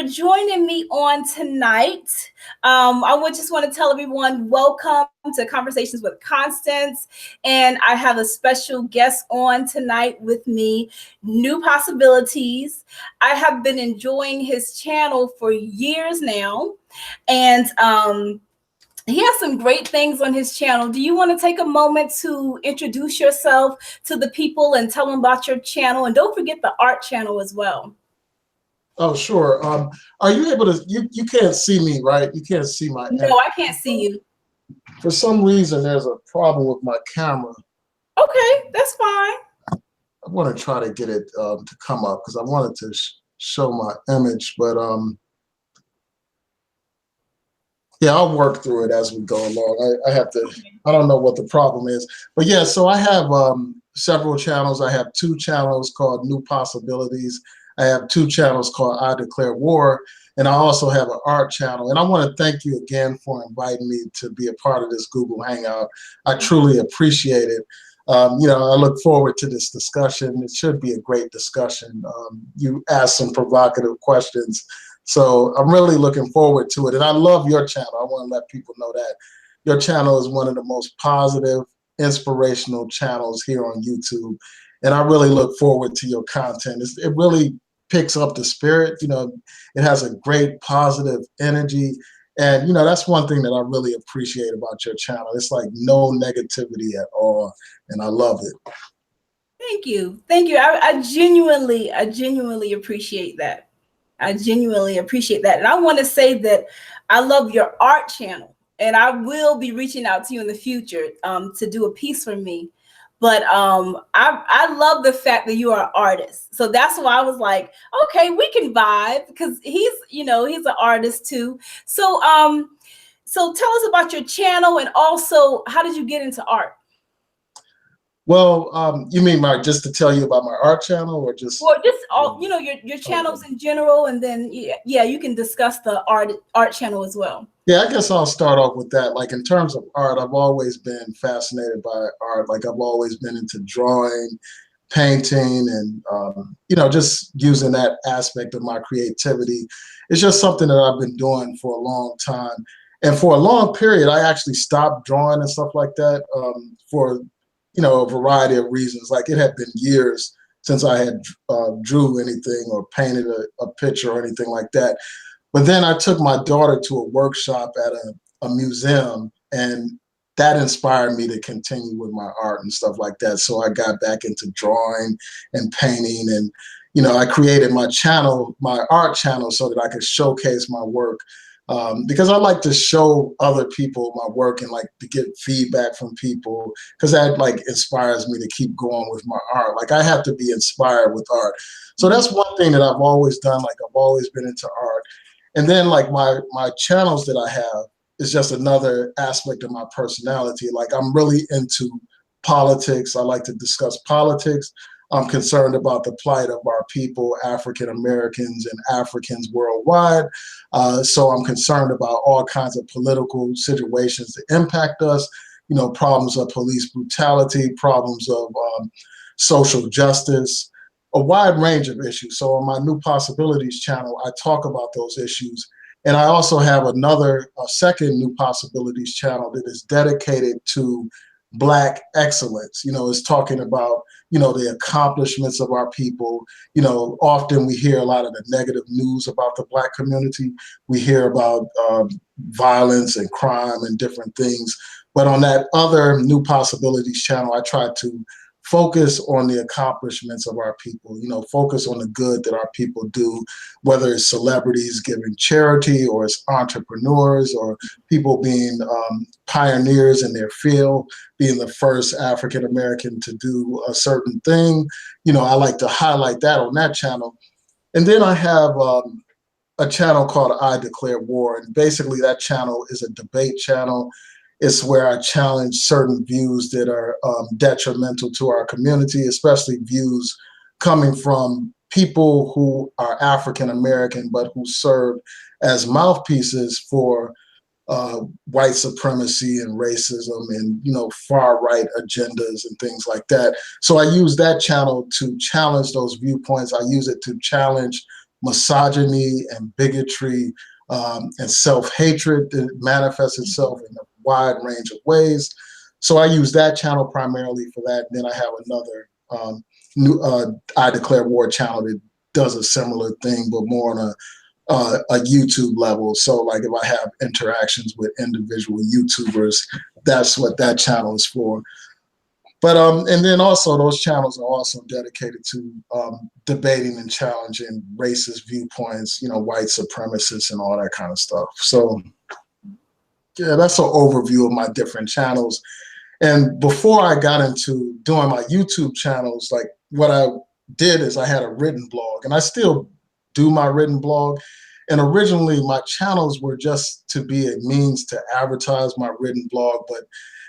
for joining me on tonight. Just want to tell everyone, welcome to Conversations with Constance. And I have a special guest on tonight with me, New Possibilities. I have been enjoying his channel for years now. And he has some great things on his channel. Do you want to take a moment to introduce yourself to the people and tell them about your channel? And don't forget the art channel as well. Oh, sure. Are you able to, you can't see me, right? You can't see my No, image. I can't see you. For some reason, there's a problem with my camera. Okay, that's fine. I want to try to get it to come up because I wanted to show my image, but yeah, I'll work through it as we go along. I have to, I don't know what the problem is, but yeah, so I have several channels. I have 2 channels called New Possibilities. I have 2 channels called I Declare War, and I also have an art channel. And I want to thank you again for inviting me to be a part of this Google Hangout. I truly appreciate it. You know, I look forward to this discussion. It should be a great discussion. You asked some provocative questions, so I'm really looking forward to it. And I love your channel. I want to let people know that your channel is one of the most positive, inspirational channels here on YouTube. And I really look forward to your content. It really picks up the spirit. You know, it has a great positive energy. And, you know, that's one thing that I really appreciate about your channel. It's like no negativity at all. And I love it. Thank you. Thank you. I genuinely appreciate that. I genuinely appreciate that. And I want to say that I love your art channel. And I will be reaching out to you in the future to do a piece for me. But I love the fact that you are an artist. So that's why I was like, okay, we can vibe, because he's an artist too. So so tell us about your channel, and also, how did you get into art? Well, you mean just to tell you about my art channel, or just? Well, just all, your channels in general, and then yeah, you can discuss the art channel as well. Yeah, I guess I'll start off with that. Like, in terms of art, I've always been fascinated by art. Like, I've always been into drawing, painting, and you know, just using that aspect of my creativity. It's just something that I've been doing for a long time. And for a long period, I actually stopped drawing and stuff like that for, you know, a variety of reasons. Like, it had been years since I had drew anything or painted a picture or anything like that. But then I took my daughter to a workshop at a museum, and that inspired me to continue with my art and stuff like that. So I got back into drawing and painting, and, you know, I created my channel, my art channel, so that I could showcase my work. Because I like to show other people my work and like to get feedback from people, because that like inspires me to keep going with my art. Like, I have to be inspired with art. So that's one thing that I've always done. Like, I've always been into art. And then like my channels that I have is just another aspect of my personality. Like, I'm really into politics. I like to discuss politics. I'm concerned about the plight of our people, African Americans and Africans worldwide. So I'm concerned about all kinds of political situations that impact us, you know, problems of police brutality, problems of social justice, a wide range of issues. So on my New Possibilities channel, I talk about those issues. And I also have a second New Possibilities channel that is dedicated to Black excellence. You know, it's talking about, you know, the accomplishments of our people. You know, often we hear a lot of the negative news about the Black community. We hear about violence and crime and different things. But on that other New Possibilities channel, I try to focus on the accomplishments of our people, you know, focus on the good that our people do, whether it's celebrities giving charity, or it's entrepreneurs, or people being pioneers in their field, being the first African American to do a certain thing. You know, I like to highlight that on that channel. And then I have a channel called I Declare War. And basically that channel is a debate channel. It's where I challenge certain views that are detrimental to our community, especially views coming from people who are African American, but who serve as mouthpieces for white supremacy and racism and, you know, far right agendas and things like that. So I use that channel to challenge those viewpoints. I use it to challenge misogyny and bigotry and self-hatred that manifests itself in a wide range of ways. So I use that channel primarily for that. And then I have another new I Declare War channel that does a similar thing, but more on a YouTube level. So like if I have interactions with individual YouTubers, that's what that channel is for. But and then also those channels are also dedicated to debating and challenging racist viewpoints, you know, white supremacists and all that kind of stuff. So yeah, that's an overview of my different channels. And before I got into doing my YouTube channels, like what I did is I had a written blog, and I still do my written blog. And originally my channels were just to be a means to advertise my written blog, but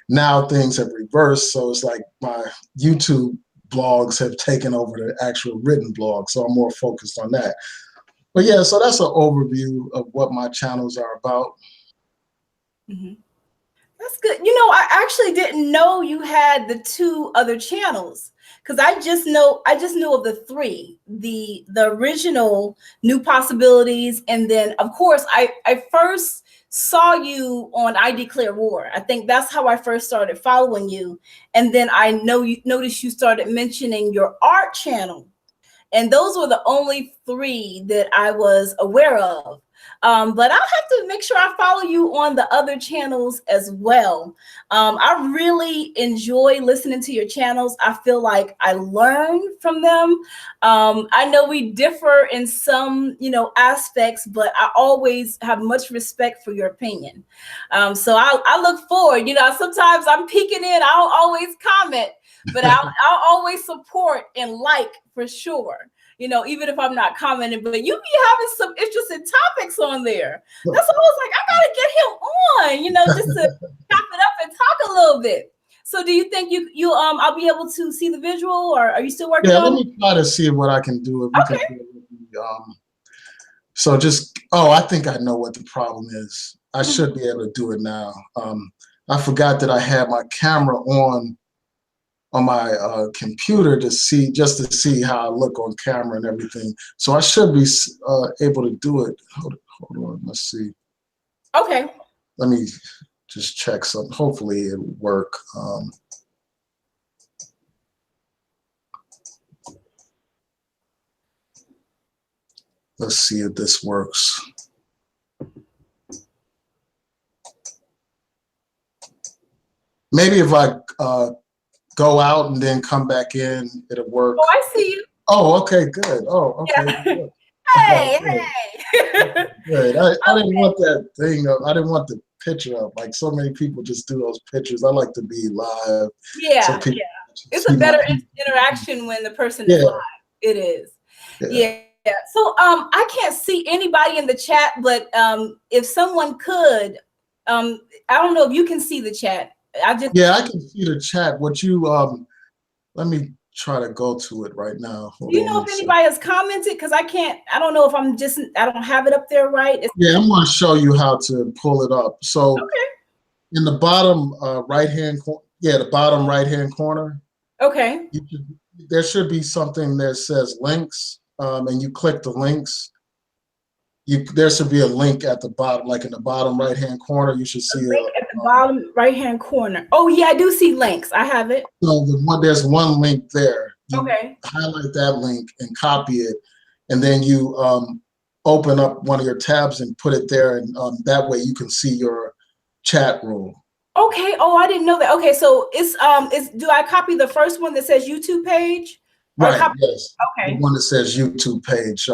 now things have reversed. So it's like my YouTube blogs have taken over the actual written blog. So I'm more focused on that. But yeah, so that's an overview of what my channels are about. Mm-hmm. That's good. You know, I actually didn't know you had the 2 other channels, because I just knew of the 3, the original New Possibilities, and then of course I first saw you on I Declare War. I think that's how I first started following you, and then I noticed you started mentioning your art channel, and those were the only 3 that I was aware of. But I'll have to make sure I follow you on the other channels as well. I really enjoy listening to your channels. I feel like I learn from them. I know we differ in some, you know, aspects, but I always have much respect for your opinion. So I look forward. You know, sometimes I'm peeking in. I don't always comment, but I'll always support and like for sure. You know, even if I'm not commenting, but you be having some interesting topics on there. That's why I was like, I gotta get him on, you know, just to chop it up and talk a little bit. So do you think you I'll be able to see the visual, or are you still working on it? Yeah, let me try to see what I can do. If you can so just, I think I know what the problem is. I should be able to do it now. I forgot that I had my camera on my computer to see how I look on camera and everything. So I should be able to do it. Hold on, let's see. Okay. Let me just check something. Hopefully it'll work. Let's see if this works. Maybe if I go out and then come back in, it'll work. Oh, I see you. Oh, okay, good. Oh, okay. Yeah. Good. Hey, hey. Good. I didn't want that thing up. I didn't want the picture up. Like so many people just do those pictures. I like to be live. Yeah, so it's a better interaction when the person is live. It is. Yeah. So I can't see anybody in the chat, but if someone could, I don't know if you can see the chat. I can see the chat. What you let me try to go to it right now. Do you know if anybody has commented? Because I don't know if I don't have it up there right. I'm going to show you how to pull it up. So in the bottom right-hand corner, the bottom right-hand corner. Okay. There should be something that says links, and you click the links. There should be a link at the bottom, like in the bottom right-hand corner. You should see a link at the bottom right-hand corner. Oh yeah, I do see links. I have it. So there's one link there. You highlight that link and copy it, and then you open up one of your tabs and put it there, and that way you can see your chat room. Okay. Oh, I didn't know that. Okay, so it's do I copy the first one that says YouTube page? Right. Yes. Okay. The one that says YouTube page.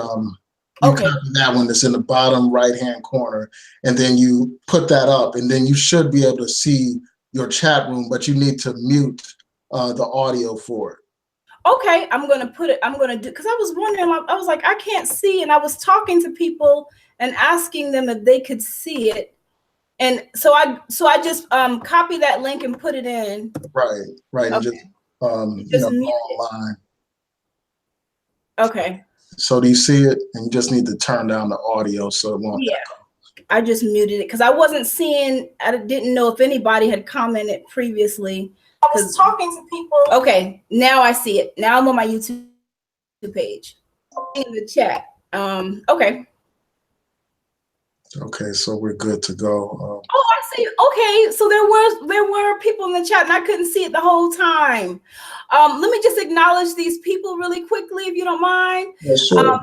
You copy that one that's in the bottom right-hand corner, and then you put that up, and then you should be able to see your chat room, but you need to mute the audio for it. Okay, I'm gonna do, because I was wondering, I was like, I can't see, and I was talking to people and asking them if they could see it, and so I just copy that link and put it in. Right, and just go online. Okay. So do you see it? And you just need to turn down the audio so it won't echo. I just muted it because I wasn't seeing. I didn't know if anybody had commented previously. I was talking to people. Okay, now I see it. Now I'm on my YouTube page in the chat. Okay. Okay, so we're good to go. Oh, I see. Okay, so there were people in the chat, and I couldn't see it the whole time. Let me just acknowledge these people really quickly, if you don't mind. Yeah, sure.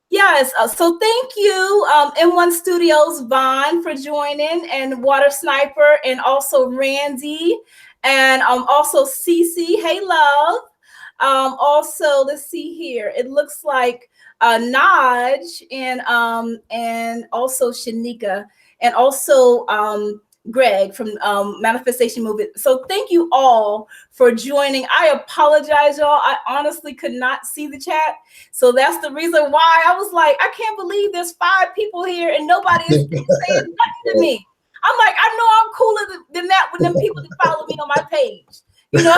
Yes, so thank you, M1 Studios, Vaughn, for joining, and Water Sniper, and also Randy, and also Cece. Hey, love. Also, let's see here. It looks like Naj, and also Shanika, and also Greg from Manifestation Movement. So thank you all for joining. I apologize, y'all. I honestly could not see the chat. So that's the reason why I was like, I can't believe there's 5 people here and nobody is saying nothing to me. I'm like, I know I'm cooler than that with them people that follow me on my page. You know,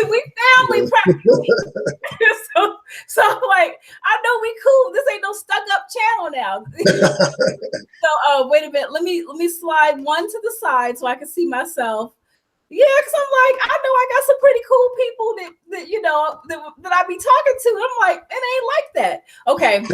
we family practically. so like, I know we cool. This ain't no stuck up channel now. So wait a minute. Let me slide one to the side so I can see myself. Yeah, because I'm like, I know I got some pretty cool people that you know that I be talking to. I'm like, it ain't like that. Okay.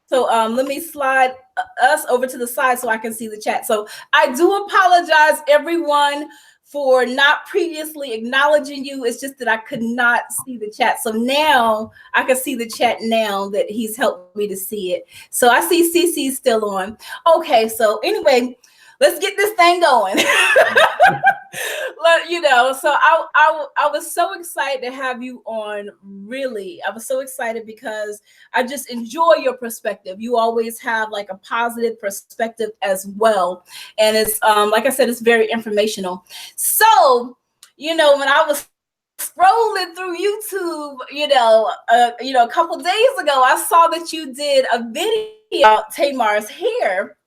So let me slide us over to the side so I can see the chat. So I do apologize, everyone, for not previously acknowledging you. It's just that I could not see the chat. So now I can see the chat now that he's helped me to see it. So I see CC's still on. Okay, so anyway, let's get this thing going. You know, so I was so excited to have you on. Really, I was so excited because I just enjoy your perspective. You always have like a positive perspective as well, and it's like I said, it's very informational. So, you know, when I was scrolling through YouTube, a couple days ago, I saw that you did a video about Tamar's hair.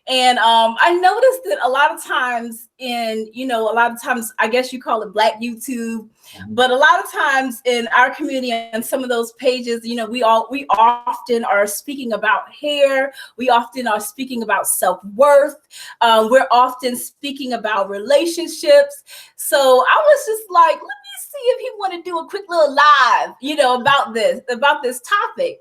And I noticed that a lot of times a lot of times, I guess you call it Black YouTube, but a lot of times in our community and some of those pages, we often are speaking about hair. We often are speaking about self-worth. We're often speaking about relationships. So I was just like, let me see if he want to do a quick little live, about this topic.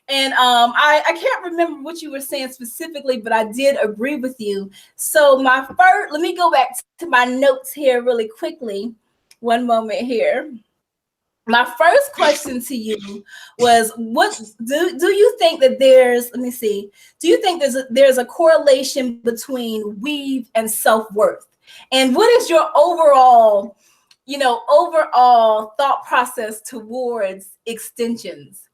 And I can't remember what you were saying specifically, but I did agree with you. So let me go back to my notes here really quickly. One moment here. My first question to you was, what do you think that let me see, do you think there's a correlation between weave and self-worth? And what is your overall thought process towards extensions?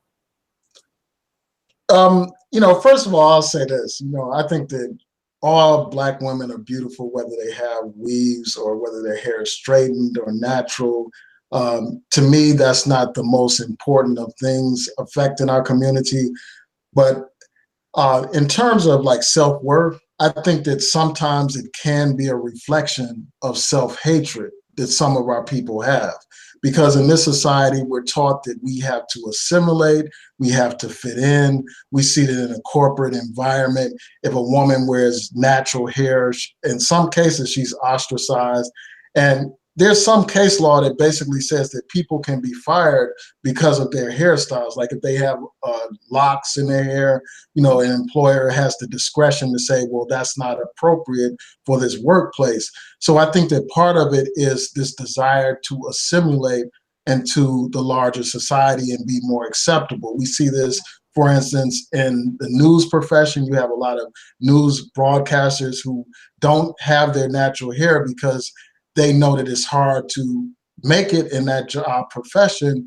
First of all, I'll say this. I think that all Black women are beautiful, whether they have weaves or whether their hair is straightened or natural. To me, that's not the most important of things affecting our community. But in terms of like self-worth, I think that sometimes it can be a reflection of self-hatred that some of our people have. Because in this society, we're taught that we have to assimilate, we have to fit in. We see that in a corporate environment. If a woman wears natural hair, in some cases, she's ostracized. And there's some case law that basically says that people can be fired because of their hairstyles. Like if they have locks in their hair, an employer has the discretion to say, well, that's not appropriate for this workplace. So I think that part of it is this desire to assimilate into the larger society and be more acceptable. We see this, for instance, in the news profession. You have a lot of news broadcasters who don't have their natural hair because they know that it's hard to make it in that job profession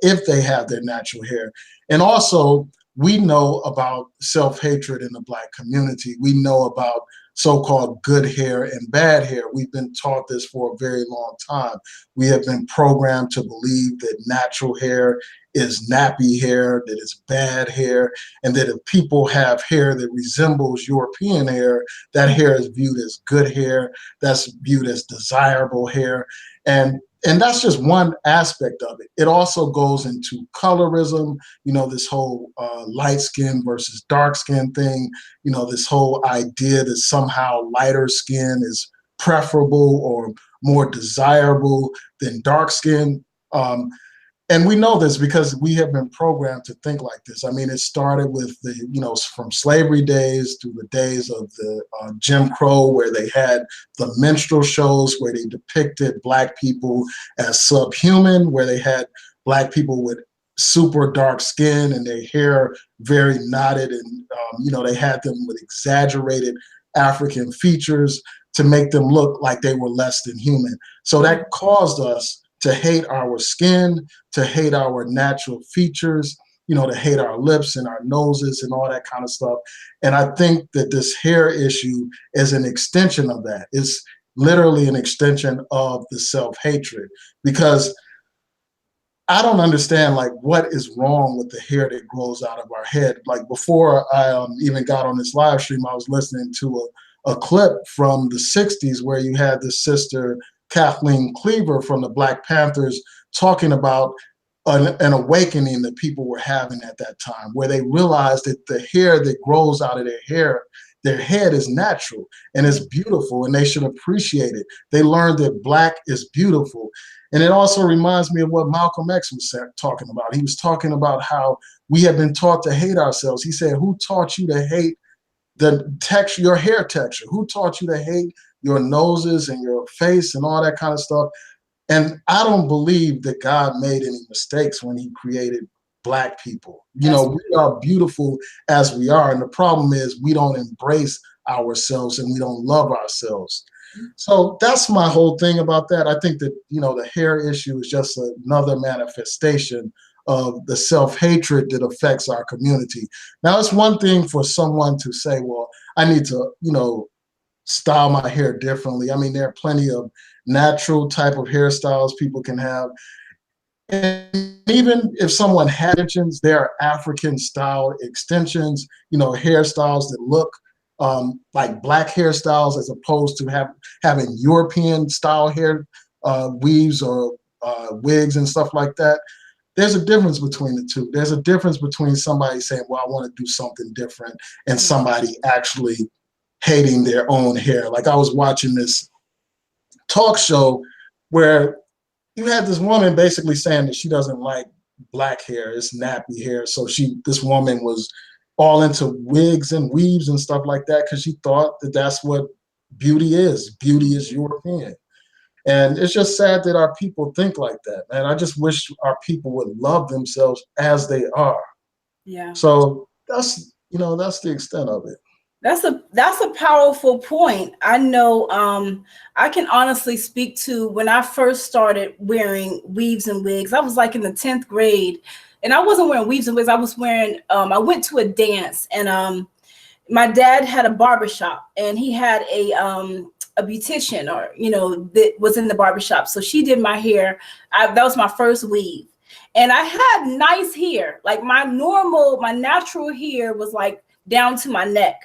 if they have their natural hair. And also, we know about self-hatred in the Black community. We know about so-called good hair and bad hair. We've been taught this for a very long time. We have been programmed to believe that natural hair is nappy hair, that it's bad hair, and that if people have hair that resembles European hair, that hair is viewed as good hair, that's viewed as desirable hair. And that's just one aspect of it. It also goes into colorism, this whole light skin versus dark skin thing, this whole idea that somehow lighter skin is preferable or more desirable than dark skin. And we know this because we have been programmed to think like this. I mean, it started with the, from slavery days to the days of the Jim Crow, where they had the minstrel shows where they depicted Black people as subhuman, where they had Black people with super dark skin and their hair very knotted, and they had them with exaggerated African features to make them look like they were less than human. So that caused us to hate our skin, to hate our natural features, to hate our lips and our noses and all that kind of stuff. And I think that this hair issue is an extension of that. It's literally an extension of the self-hatred, because I don't understand like what is wrong with the hair that grows out of our head. Like before I even got on this live stream, I was listening to a clip from the 60s where you had this sister, Kathleen Cleaver from the Black Panthers, talking about an awakening that people were having at that time, where they realized that the hair that grows out of their head is natural and it's beautiful, and they should appreciate it. They learned that Black is beautiful. And it also reminds me of what Malcolm X was talking about. He was talking about how we have been taught to hate ourselves. He said, who taught you to hate the texture, your hair texture? Who taught you to hate your noses and your face and all that kind of stuff? And I don't believe that God made any mistakes when he created Black people. We are beautiful as we are. And the problem is we don't embrace ourselves and we don't love ourselves. So that's my whole thing about that. I think that, the hair issue is just another manifestation of the self-hatred that affects our community. Now, it's one thing for someone to say, well, I need to, style my hair differently. I mean, there are plenty of natural type of hairstyles people can have. And even if someone had extensions, there are African style extensions, hairstyles that look like Black hairstyles, as opposed to having European style hair weaves or wigs and stuff like that. There's a difference between the two. There's a difference between somebody saying, well, I want to do something different, and somebody actually hating their own hair. Like I was watching this talk show where you had this woman basically saying that she doesn't like Black hair, it's nappy hair. So this woman was all into wigs and weaves and stuff like that because she thought that that's what beauty is. Beauty is European. And it's just sad that our people think like that, man. I just wish our people would love themselves as they are. Yeah. So that's the extent of it. That's a powerful point. I know I can honestly speak to when I first started wearing weaves and wigs. I was like in the 10th grade, and I wasn't wearing weaves and wigs. I was wearing I went to a dance, and my dad had a barbershop, and he had a beautician, or that was in the barbershop. So she did my hair. That was my first weave. And I had nice hair. Like my natural hair was like down to my neck.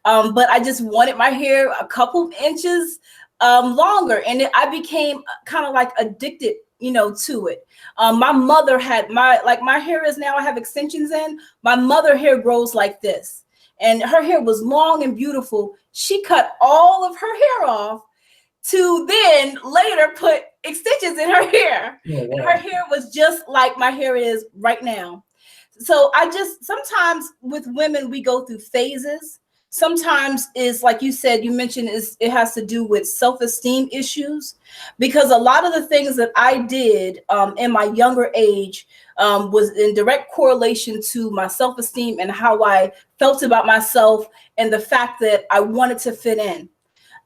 But I just wanted my hair a couple inches longer, and I became kind of like addicted, to it. My mother had my hair is now, I have extensions in. My mother hair grows like this, and her hair was long and beautiful. She cut all of her hair off to then later put extensions in her hair. Oh, wow. And her hair was just like my hair is right now. So sometimes with women, we go through phases. Sometimes is like you said, you mentioned it has to do with self-esteem issues, because a lot of the things that I did in my younger age was in direct correlation to my self-esteem and how I felt about myself, and the fact that I wanted to fit in.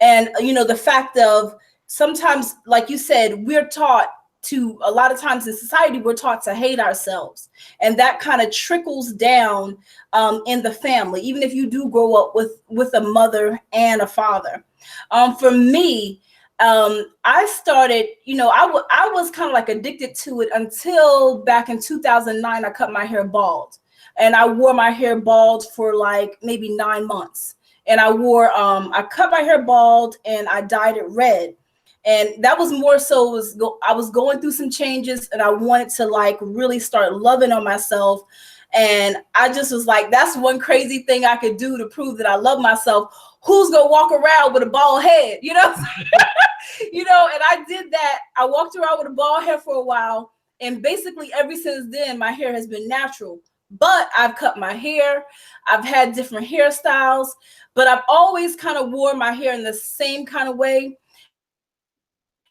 And, the fact of sometimes, like you said, we're taught to, a lot of times in society, we're taught to hate ourselves. And that kind of trickles down in the family, even if you do grow up with a mother and a father. For me, I started, I was kind of like addicted to it until back in 2009, I cut my hair bald. And I wore my hair bald for like maybe 9 months. And I cut my hair bald and I dyed it red. And that was more so I was going through some changes, and I wanted to like really start loving on myself. And I just was like, that's one crazy thing I could do to prove that I love myself. Who's gonna walk around with a bald head, And I did that. I walked around with a bald head for a while, And basically, ever since then, my hair has been natural. But I've cut my hair, I've had different hairstyles, but I've always kind of wore my hair in the same kind of way. And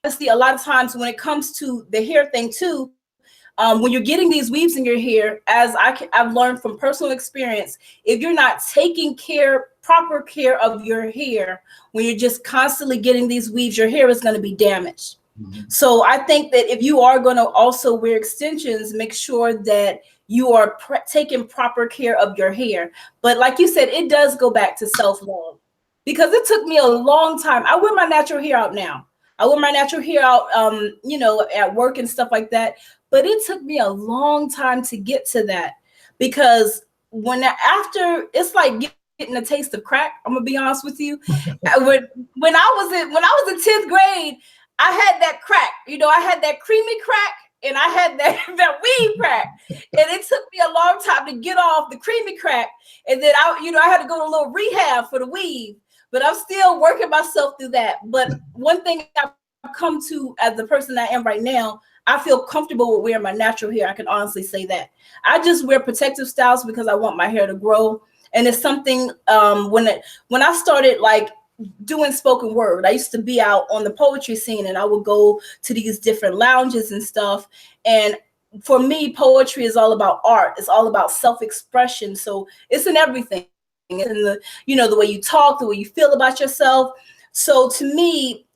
honestly, a lot of times when it comes to the hair thing too, when you're getting these weaves in your hair, as I've learned from personal experience, if you're not taking proper care of your hair, when you're just constantly getting these weaves, your hair is going to be damaged. Mhm. So I think that if you are going to also wear extensions, make sure that you are taking proper care of your hair. But like you said, it does go back to self-love, because it took me a long time. I wear my natural hair out now. I wear my natural hair out, at work and stuff like that. But it took me a long time to get to that, because after, it's like getting a taste of crack. I'm gonna be honest with you. When I was in 10th grade, I had that crack. I had that creamy crack, and I had that that weed crack. And it took me a long time to get off the creamy crack. And then I had to go to a little rehab for the weed. But I'm still working myself through that. But one thing I've come to as the person I am right now, I feel comfortable with wearing my natural hair. I can honestly say that. I just wear protective styles because I want my hair to grow. And it's something, when I started like doing spoken word, I used to be out on the poetry scene, and I would go to these different lounges and stuff. And for me, poetry is all about art. It's all about self-expression. So it's in everything. It's in the way you talk, the way you feel about yourself. So to me,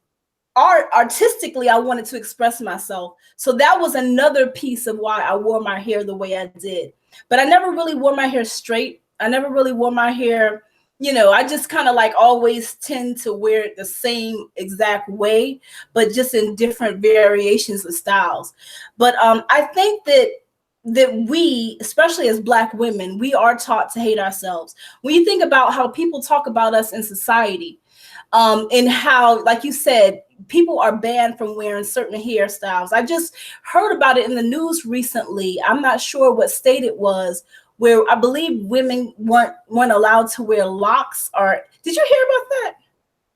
artistically, I wanted to express myself. So that was another piece of why I wore my hair the way I did. But I never really wore my hair straight. I never really wore my hair, I just kind of like always tend to wear it the same exact way, but just in different variations and styles. But I think that we, especially as Black women, we are taught to hate ourselves. When you think about how people talk about us in society, and how, like you said, people are banned from wearing certain hairstyles. I just heard about it in the news recently. I'm not sure what state it was, where I believe women weren't allowed to wear locks. Or did you hear about that?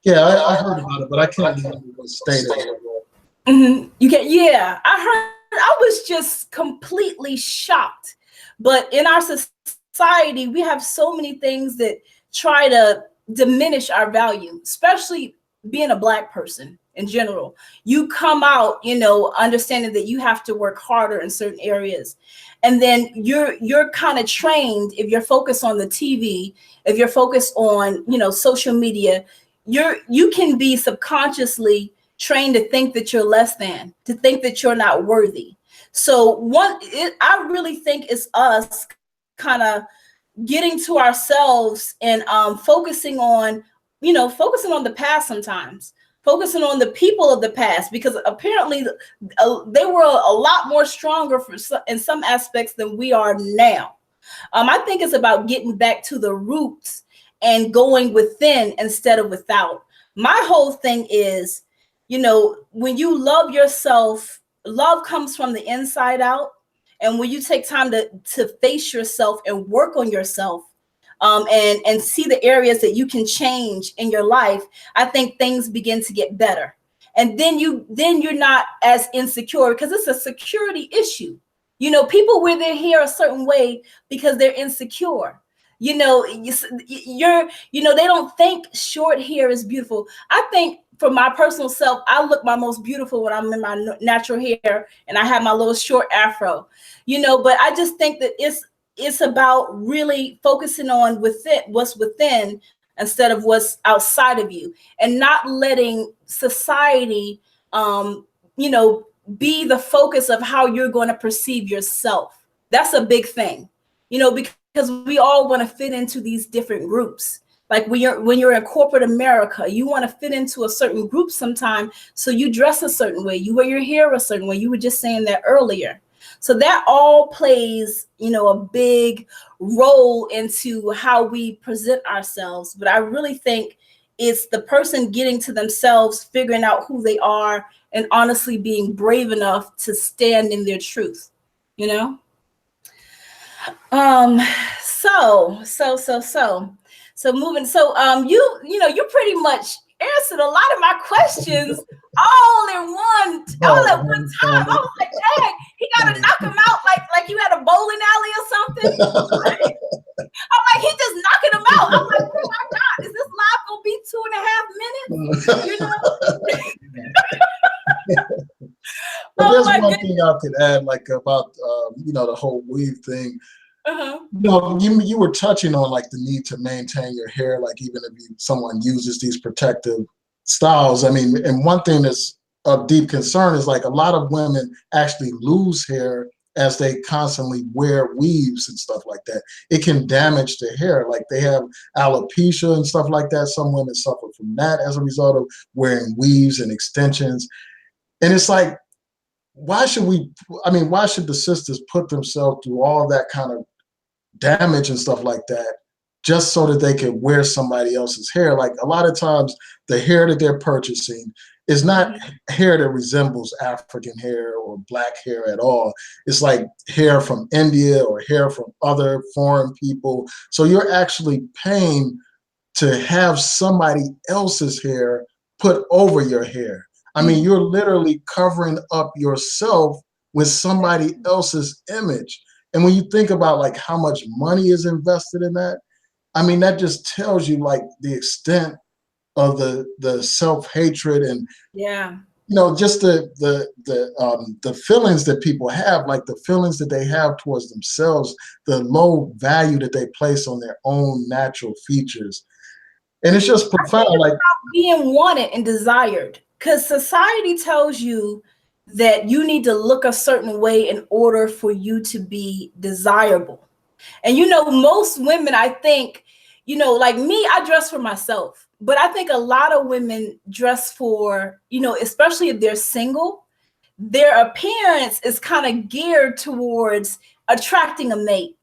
Yeah, I heard about it, but I can't remember what state it was. You can, yeah. I heard. I was just completely shocked. But in our society, we have so many things that try to diminish our value, especially being a Black person in general. You come out, understanding that you have to work harder in certain areas. And then you're kind of trained, if you're focused on the TV, if you're focused on, social media, you can be subconsciously trained to think that you're less than, to think that you're not worthy. So I really think it's us kind of getting to ourselves and focusing on the past sometimes, focusing on the people of the past, because apparently they were a lot more stronger in some aspects than we are now. I think it's about getting back to the roots and going within instead of without. My whole thing is, when you love yourself, love comes from the inside out. And when you take time to face yourself and work on yourself, and see the areas that you can change in your life, I think things begin to get better. And then you're not as insecure, because it's a security issue. People wear their hair a certain way because they're insecure. They don't think short hair is beautiful. I think, for my personal self, I look my most beautiful when I'm in my natural hair and I have my little short afro. But I just think that it's about really focusing on what's within instead of what's outside of you, and not letting society, you know, be the focus of how you're going to perceive yourself. That's a big thing, because we all want to fit into these different groups. Like when you're in corporate America, you want to fit into a certain group sometime. So you dress a certain way, you wear your hair a certain way. You were just saying that earlier. So that all plays, a big role into how we present ourselves. But I really think it's the person getting to themselves, figuring out who they are, and honestly being brave enough to stand in their truth, you know? Um, so moving. So, you pretty much, answered a lot of my questions all at one time. I was like, dang, he got to knock him out like you had a bowling alley or something. I'm like, he just knocking him out. I'm like, oh my God, is this live gonna be 2.5 minutes? You know? But there's one thing I could add, like about the whole weave thing. You were touching on like the need to maintain your hair, like even if someone uses these protective styles. I mean, and one thing that's of deep concern is like a lot of women actually lose hair as they constantly wear weaves and stuff like that. It can damage the hair. Like they have alopecia and stuff like that. Some women suffer from that as a result of wearing weaves and extensions. And it's like, why should the sisters put themselves through all that kind of damage and stuff like that just so that they can wear somebody else's hair? Like a lot of times the hair that they're purchasing is not hair that resembles African hair or black hair at all. It's like hair from India or hair from other foreign people. So you're actually paying to have somebody else's hair put over your hair. I mean, you're literally covering up yourself with somebody else's image. And when you think about like how much money is invested in that, I mean, that just tells you like the extent of the self-hatred and just the feelings that people have, like the feelings that they have towards themselves, the low value that they place on their own natural features. And it's just profound, like being wanted and desired, because society tells you that you need to look a certain way in order for you to be desirable. And most women, I think, like me, I dress for myself, but I think a lot of women dress for, especially if they're single, their appearance is kind of geared towards attracting a mate.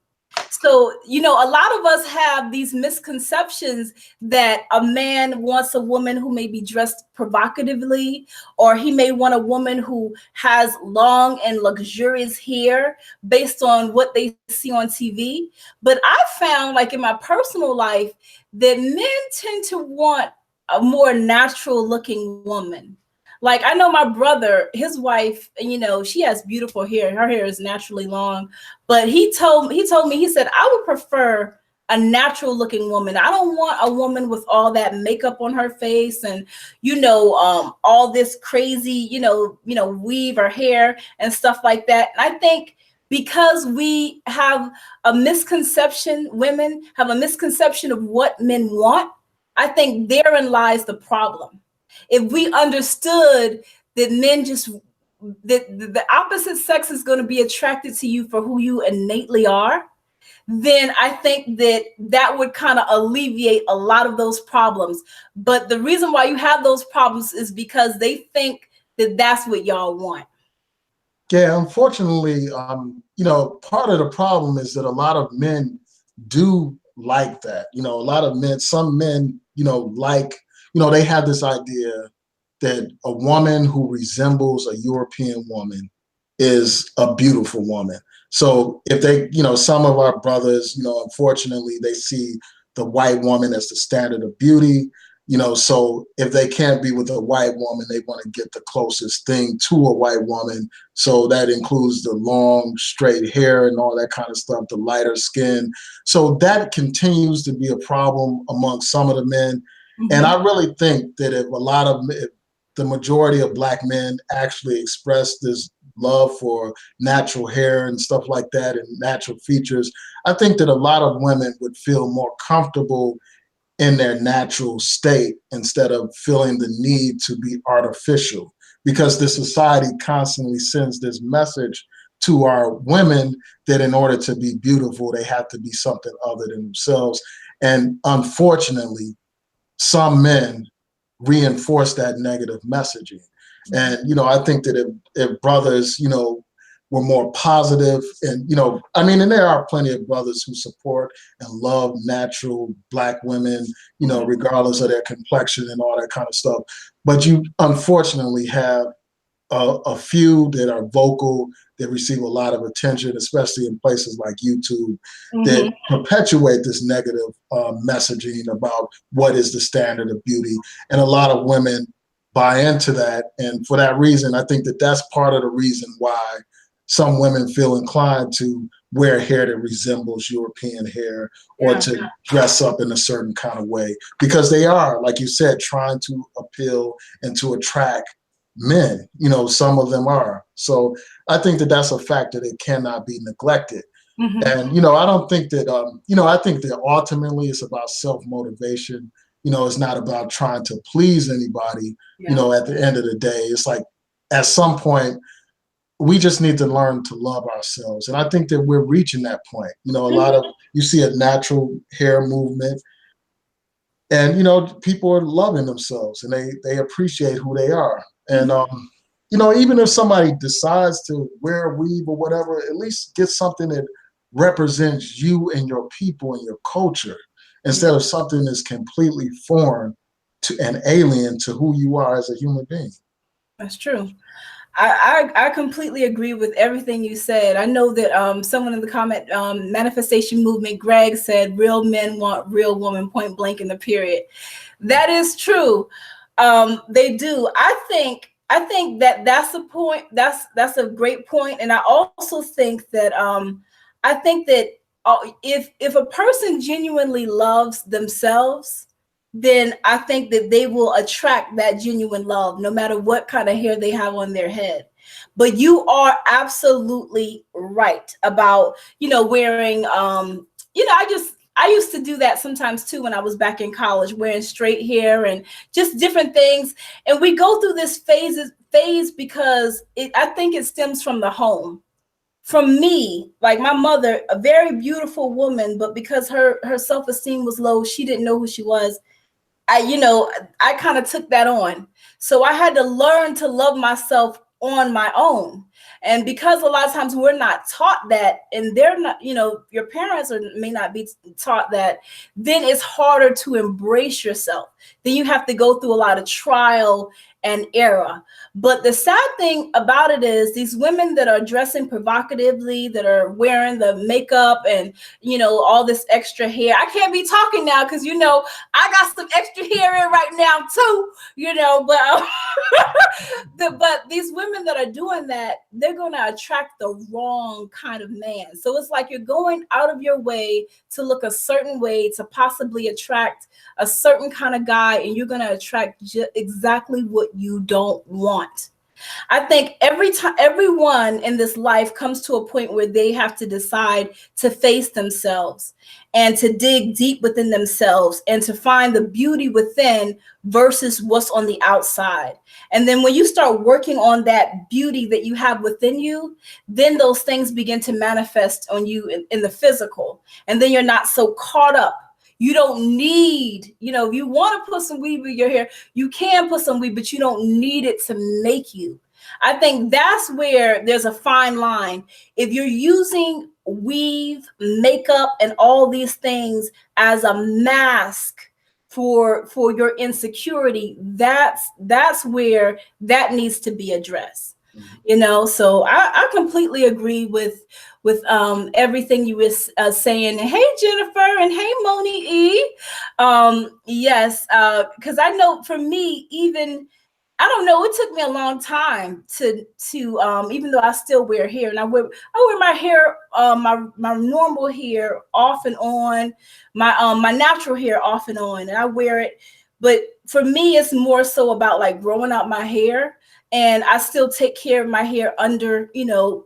So, a lot of us have these misconceptions that a man wants a woman who may be dressed provocatively, or he may want a woman who has long and luxurious hair based on what they see on TV. But I found, like in my personal life, that men tend to want a more natural looking woman. Like I know my brother, his wife, she has beautiful hair. Her hair is naturally long, but he told me, he said, I would prefer a natural looking woman. I don't want a woman with all that makeup on her face and, all this crazy, weave her hair and stuff like that. And I think because we have a misconception, women have a misconception of what men want, I think therein lies the problem. If we understood that men the opposite sex is going to be attracted to you for who you innately are, then I think that would kind of alleviate a lot of those problems. But the reason why you have those problems is because they think that that's what y'all want. Yeah, unfortunately, part of the problem is that a lot of men do like that. A lot of men, some men, they have this idea that a woman who resembles a European woman is a beautiful woman. So if they, some of our brothers, unfortunately, they see the white woman as the standard of beauty. So if they can't be with a white woman, they want to get the closest thing to a white woman. So that includes the long, straight hair and all that kind of stuff, the lighter skin. So that continues to be a problem among some of the men. And I really think that if the majority of Black men actually express this love for natural hair and stuff like that and natural features, I think that a lot of women would feel more comfortable in their natural state instead of feeling the need to be artificial, because the society constantly sends this message to our women that in order to be beautiful, they have to be something other than themselves. And unfortunately, some men reinforce that negative messaging. And, I think that if brothers, were more positive and, and there are plenty of brothers who support and love natural Black women, regardless of their complexion and all that kind of stuff. But you unfortunately have a few that are vocal, they receive a lot of attention, especially in places like YouTube, Mm-hmm. that perpetuate this negative messaging about what is the standard of beauty. And a lot of women buy into that. And for that reason, I think that that's part of the reason why some women feel inclined to wear hair that resembles European hair, or Yeah. to dress up in a certain kind of way, because they are, like you said, trying to appeal and to attract men. Some of them are. So I think that that's a factor that cannot be neglected. Mm-hmm. And, I don't think that, I think that ultimately it's about self-motivation. It's not about trying to please anybody. Yeah. At the end of the day, it's like at some point, we just need to learn to love ourselves. And I think that we're reaching that point. A lot of, you see a natural hair movement, and, people are loving themselves, and they appreciate who they are. And, even if somebody decides to wear a weave or whatever, at least get something that represents you and your people and your culture, instead of something that's completely foreign to and alien to who you are as a human being. That's true. I completely agree with everything you said. I know that someone in the comment manifestation movement, Greg, said real men want real women, point blank in the period. That is true. They do. I think that that's a point. That's a great point. And I also think that if a person genuinely loves themselves, then I think that they will attract that genuine love, no matter what kind of hair they have on their head. But you are absolutely right about, wearing, I used to do that sometimes too when I was back in college, wearing straight hair and just different things. And we go through this phase because I think it stems from the home. From me, like my mother, a very beautiful woman, but because her self-esteem was low, she didn't know who she was. I kind of took that on. So I had to learn to love myself on my own. And because a lot of times we're not taught that, and they're not, your parents may not be taught that, then it's harder to embrace yourself. Then you have to go through a lot of trial and error. But the sad thing about it is these women that are dressing provocatively, that are wearing the makeup and, all this extra hair. I can't be talking now because, I got some extra hair in right now too, but these women that are doing that, they're going to attract the wrong kind of man. So it's like you're going out of your way to look a certain way to possibly attract a certain kind of guy, and you're going to attract exactly what you don't want. I think everyone in this life comes to a point where they have to decide to face themselves and to dig deep within themselves and to find the beauty within versus what's on the outside. And then when you start working on that beauty that you have within you, then those things begin to manifest on you in the physical. And then you're not so caught up. You don't need, if you want to put some weave in your hair, you can put some weave, but you don't need it to make you. I think that's where there's a fine line. If you're using weave, makeup, and all these things as a mask for your insecurity, that's where that needs to be addressed. So I completely agree with everything you were saying. Hey Jennifer, and hey Moni E. Yes, because I know for me, even I don't know, it took me a long time to even though I still wear hair, and I wear my hair, my normal hair off and on, my natural hair off and on, and I wear it. But for me, it's more so about like growing out my hair. And I still take care of my hair under,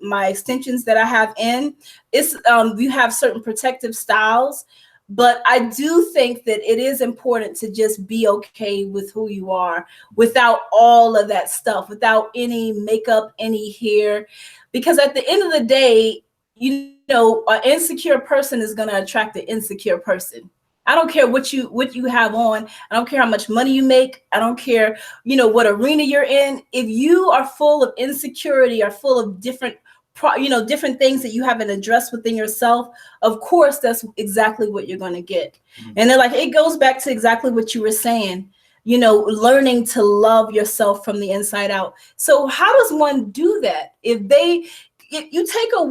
my extensions that I have in. It's you have certain protective styles, but I do think that it is important to just be okay with who you are without all of that stuff, without any makeup, any hair, because at the end of the day, an insecure person is going to attract an insecure person. I don't care what you have on. I don't care how much money you make. I don't care, what arena you're in. If you are full of insecurity or full of different things that you haven't addressed within yourself, of course, that's exactly what you're going to get. Mm-hmm. And then it goes back to exactly what you were saying, learning to love yourself from the inside out. So how does one do that? you take a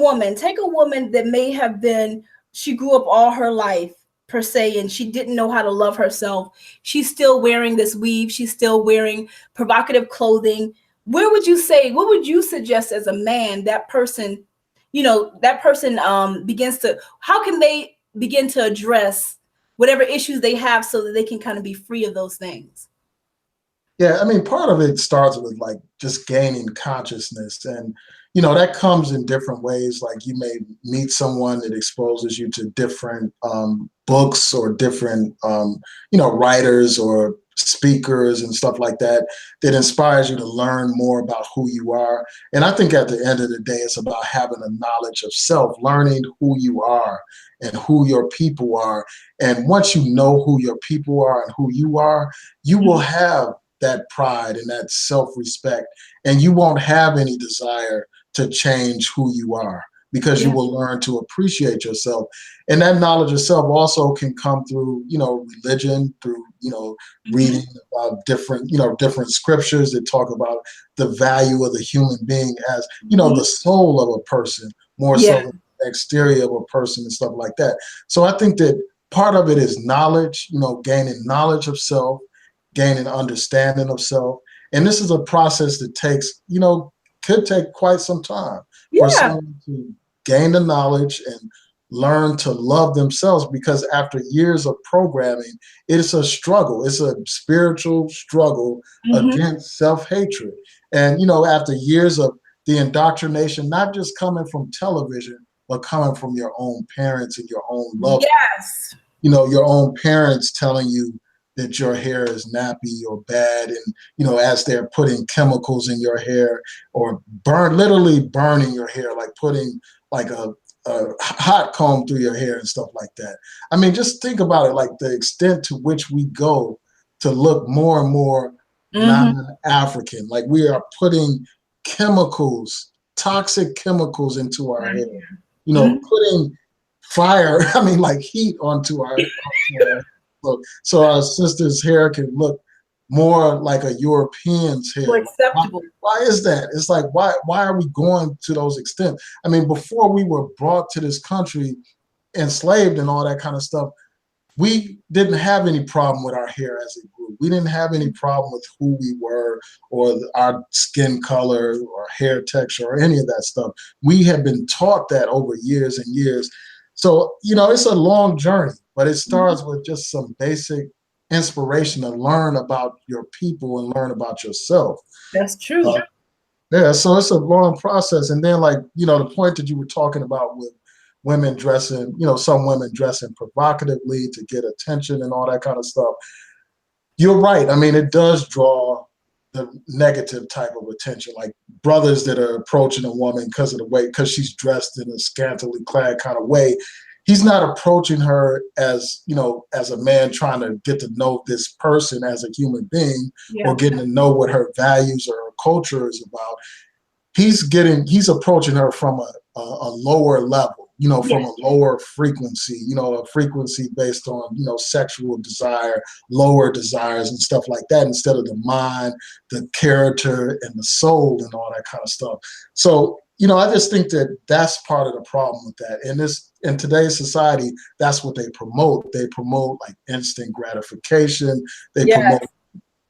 woman that may have been, she grew up all her life per se, and she didn't know how to love herself. She's still wearing this weave. She's still wearing provocative clothing. Where would you say, what would you suggest as a man, that person, that person begins to, how can they begin to address whatever issues they have so that they can kind of be free of those things? Yeah, I mean, part of it starts with like just gaining consciousness. And, that comes in different ways. Like you may meet someone that exposes you to different books or different, writers or speakers and stuff like that, that inspires you to learn more about who you are. And I think at the end of the day, it's about having a knowledge of self, learning who you are and who your people are. And once you know who your people are and who you are, you will have that pride and that self-respect, and you won't have any desire to change who you are, because you Yeah. will learn to appreciate yourself. And that knowledge of self also can come through, religion, through, Hmm. reading about different, different scriptures that talk about the value of the human being as, the Hmm. soul of a person, more Yeah. so than the exterior of a person and stuff like that. So I think that part of it is knowledge, gaining knowledge of self, gaining understanding of self. And this is a process that takes, could take quite some time for Yeah. someone to gain the knowledge and learn to love themselves, because after years of programming, it's a struggle. It's a spiritual struggle Hmm. against self-hatred. And, after years of the indoctrination, not just coming from television, but coming from your own parents and your own loved ones, Yes. your own parents telling you that your hair is nappy or bad, and as they're putting chemicals in your hair, or literally burning your hair, like putting like a hot comb through your hair and stuff like that. I mean, just think about it, like the extent to which we go to look more and more Hmm. non-African. Like we are putting chemicals, toxic chemicals into our hair, Hmm. putting fire, I mean, like heat onto our so our sister's hair can look more like a European's hair. More Like, acceptable. why is that? It's like, why are we going to those extents? I mean, before we were brought to this country, enslaved and all that kind of stuff, we didn't have any problem with our hair as it grew. We didn't have any problem with who we were or our skin color or hair texture or any of that stuff. We have been taught that over years and years. So, it's a long journey, but it Mhm. starts with just some basic inspiration to learn about your people and learn about yourself. That's true. Uh, yeah, so it's a long process. And then, like, the point that you were talking about with women dressing, some women dressing provocatively to get attention and all that kind of stuff. You're right. I mean, it does draw the negative type of attention, like brothers that are approaching a woman because of the way, because she's dressed in a scantily clad kind of way. He's not approaching her as, as a man trying to get to know this person as a human being, or Yeah. getting to know what her values or her culture is about. He's approaching her from a lower level, Yeah. from a lower frequency, a frequency based on, sexual desire, lower desires and stuff like that, instead of the mind, the character and the soul and all that kind of stuff. So, I just think that that's part of the problem with that. In today's society, that's what they promote. They promote like instant gratification. They Yes.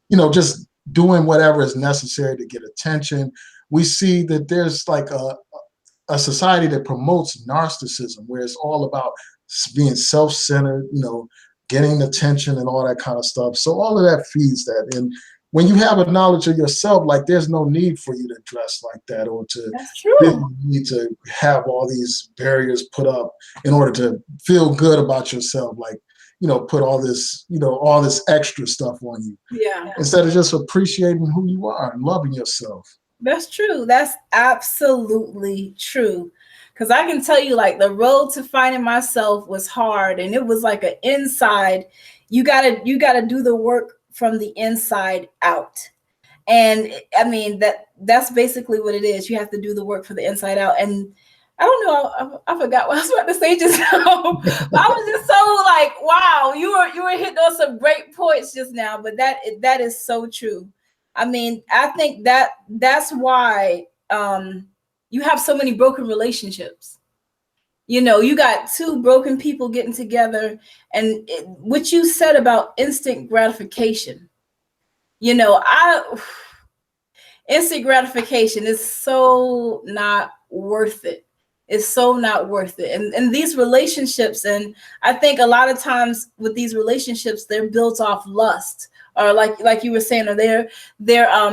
promote, just doing whatever is necessary to get attention. We see that there's like a society that promotes narcissism, where it's all about being self-centered, getting attention and all that kind of stuff. So all of that feeds that. And when you have a knowledge of yourself, like there's no need for you to dress like that, or to That's feel true. you need to have all these barriers put up in order to feel good about yourself. Like, put all this extra stuff on you, Yeah. instead of just appreciating who you are and loving yourself. That's true. That's absolutely true. Because I can tell you, like, the road to finding myself was hard, and it was like an inside. You gotta do the work from the inside out. And I mean that's basically what it is. You have to do the work for the inside out. And I don't know, I forgot what I was about to say just now. But I was just so like, wow, you were hitting on some great points just now. But that is so true. I mean, I think that's why you have so many broken relationships. You know, you got two broken people getting together, and what you said about instant gratification, you know, instant gratification is so not worth it. It's so not worth it. And these relationships, and I think a lot of times with these relationships, they're built off lust, or like you were saying, or they're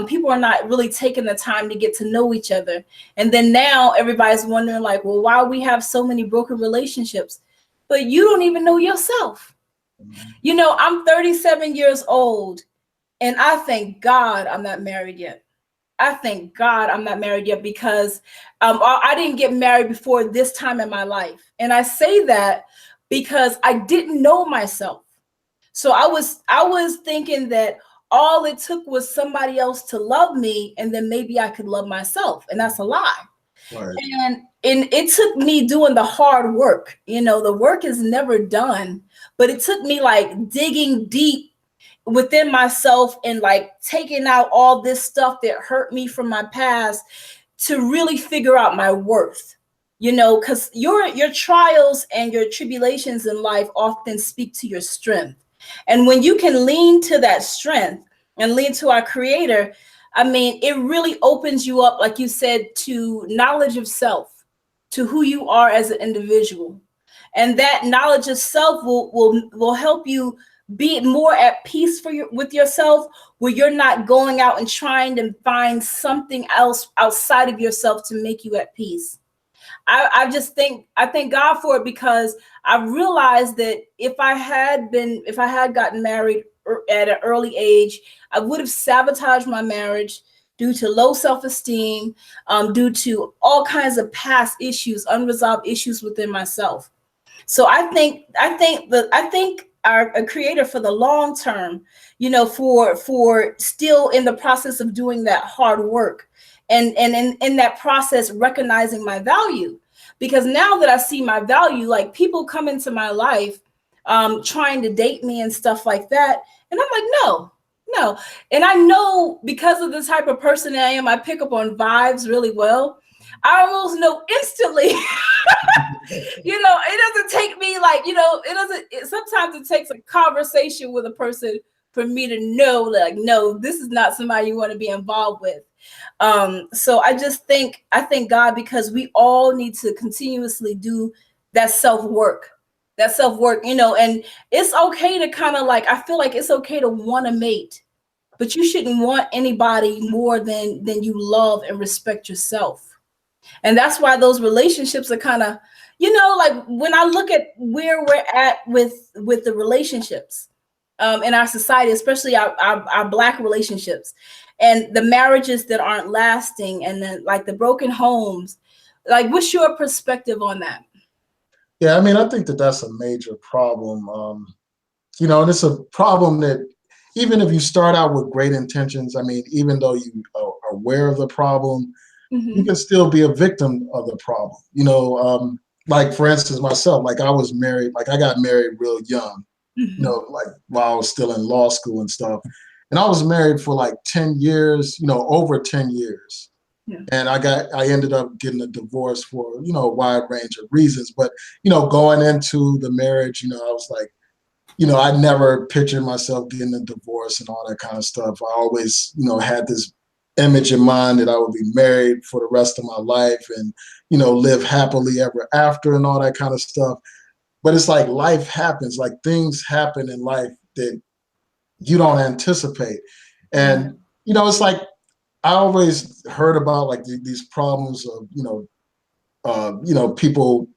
people are not really taking the time to get to know each other. And then now everybody's wondering, like, well, why we have so many broken relationships? But you don't even know yourself. You know, I'm 37 years old, and I thank God I'm not married yet. I thank God I'm not married yet, because I didn't get married before this time in my life. And I say that because I didn't know myself. So I was thinking that all it took was somebody else to love me, and then maybe I could love myself. And that's a lie. Right. And it took me doing the hard work. You know, the work is never done, but it took me like digging deep within myself and like taking out all this stuff that hurt me from my past to really figure out my worth. You know, because your trials and your tribulations in life often speak to your strength. And when you can lean to that strength and lean to our creator, I mean, it really opens you up, like you said, to knowledge of self, to who you are as an individual. And that knowledge of self will help you be more at peace with yourself, where you're not going out and trying to find something else outside of yourself to make you at peace. I thank God for it, because I realized that if I had gotten married at an early age, I would have sabotaged my marriage due to low self-esteem, due to all kinds of past issues, unresolved issues within myself. So I think our creator for the long term, you know, for still in the process of doing that hard work, and in that process recognizing my value. Because now that I see my value, like people come into my life trying to date me and stuff like that, and I'm like, no, no. And I know, because of the type of person I am, I pick up on vibes really well. I almost know instantly. You know, it doesn't take me like, you know, sometimes it takes a conversation with a person for me to know, like, no, this is not somebody you want to be involved with. So I thank God, because we all need to continuously do that self work, you know. And it's okay to kind of like, I feel like it's okay to want to mate, but you shouldn't want anybody more than you love and respect yourself. And that's why those relationships are kind of, you know, like when I look at where we're at with the relationships in our society, especially our Black relationships, and the marriages that aren't lasting, and then like the broken homes, like what's your perspective on that? Yeah, I mean, I think that that's a major problem. You know, and it's a problem that even if you start out with great intentions, I mean, even though you are aware of the problem, you Mm-hmm. can still be a victim of the problem. You know, like for instance, myself, like I was married, like I got married real young, you Mm-hmm. know, like while I was still in law school and stuff. And I was married for like 10 years, you know, over 10 years. Yeah. And I ended up getting a divorce for, you know, a wide range of reasons. But, you know, going into the marriage, you know, I was like, you know, I never pictured myself getting a divorce and all that kind of stuff. I always, you know, had this image in mind that I would be married for the rest of my life and, you know, live happily ever after and all that kind of stuff. But it's like life happens, like things happen in life that you don't anticipate. Right. And, you know, it's like I always heard about like these problems of, you know, people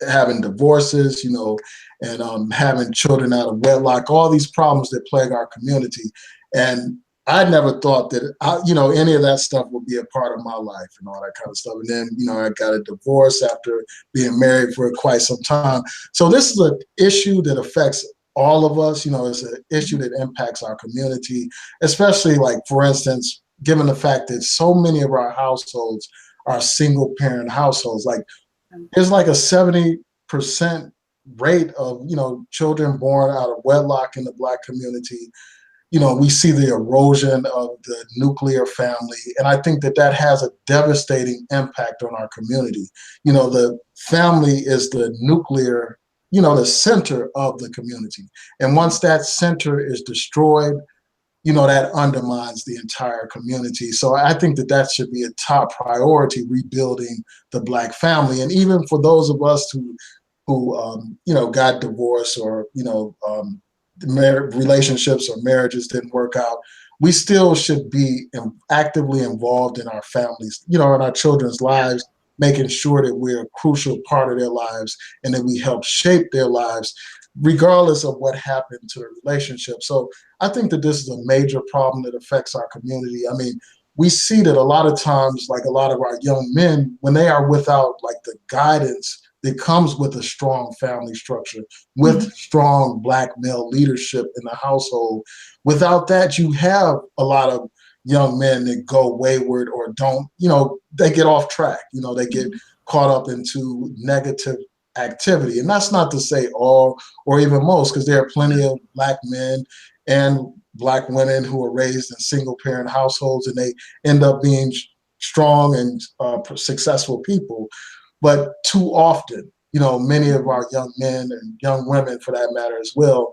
having divorces, you know, and having children out of wedlock, all these problems that plague our community. And I never thought that, you know, any of that stuff would be a part of my life and all that kind of stuff. And then, you know, I got a divorce after being married for quite some time. So this is an issue that affects all of us. You know, it's an issue that impacts our community, especially like, for instance, given the fact that so many of our households are single parent households. Like there's like a 70% rate of, you know, children born out of wedlock in the Black community. we see the erosion of the nuclear family. And I think that that has a devastating impact on our community. The family is the nuclear, the center of the community. And once that center is destroyed, that undermines the entire community. So I think that that should be a top priority, rebuilding the Black family. And even for those of us who got divorced, or relationships or marriages didn't work out, we still should be actively involved in our families, in our children's lives, making sure that we're a crucial part of their lives and that we help shape their lives, regardless of what happened to the relationship. So I think that this is a major problem that affects our community. I mean, we see that a lot of times, like a lot of our young men, when they are without like the guidance that comes with a strong family structure, with strong Black male leadership in the household, without that, you have a lot of young men that go wayward or don't, they get off track, they get caught up into negative activity. And that's not to say all or even most, because there are plenty of Black men and Black women who are raised in single parent households and they end up being strong and successful people. But too often, many of our young men and young women, for that matter as well,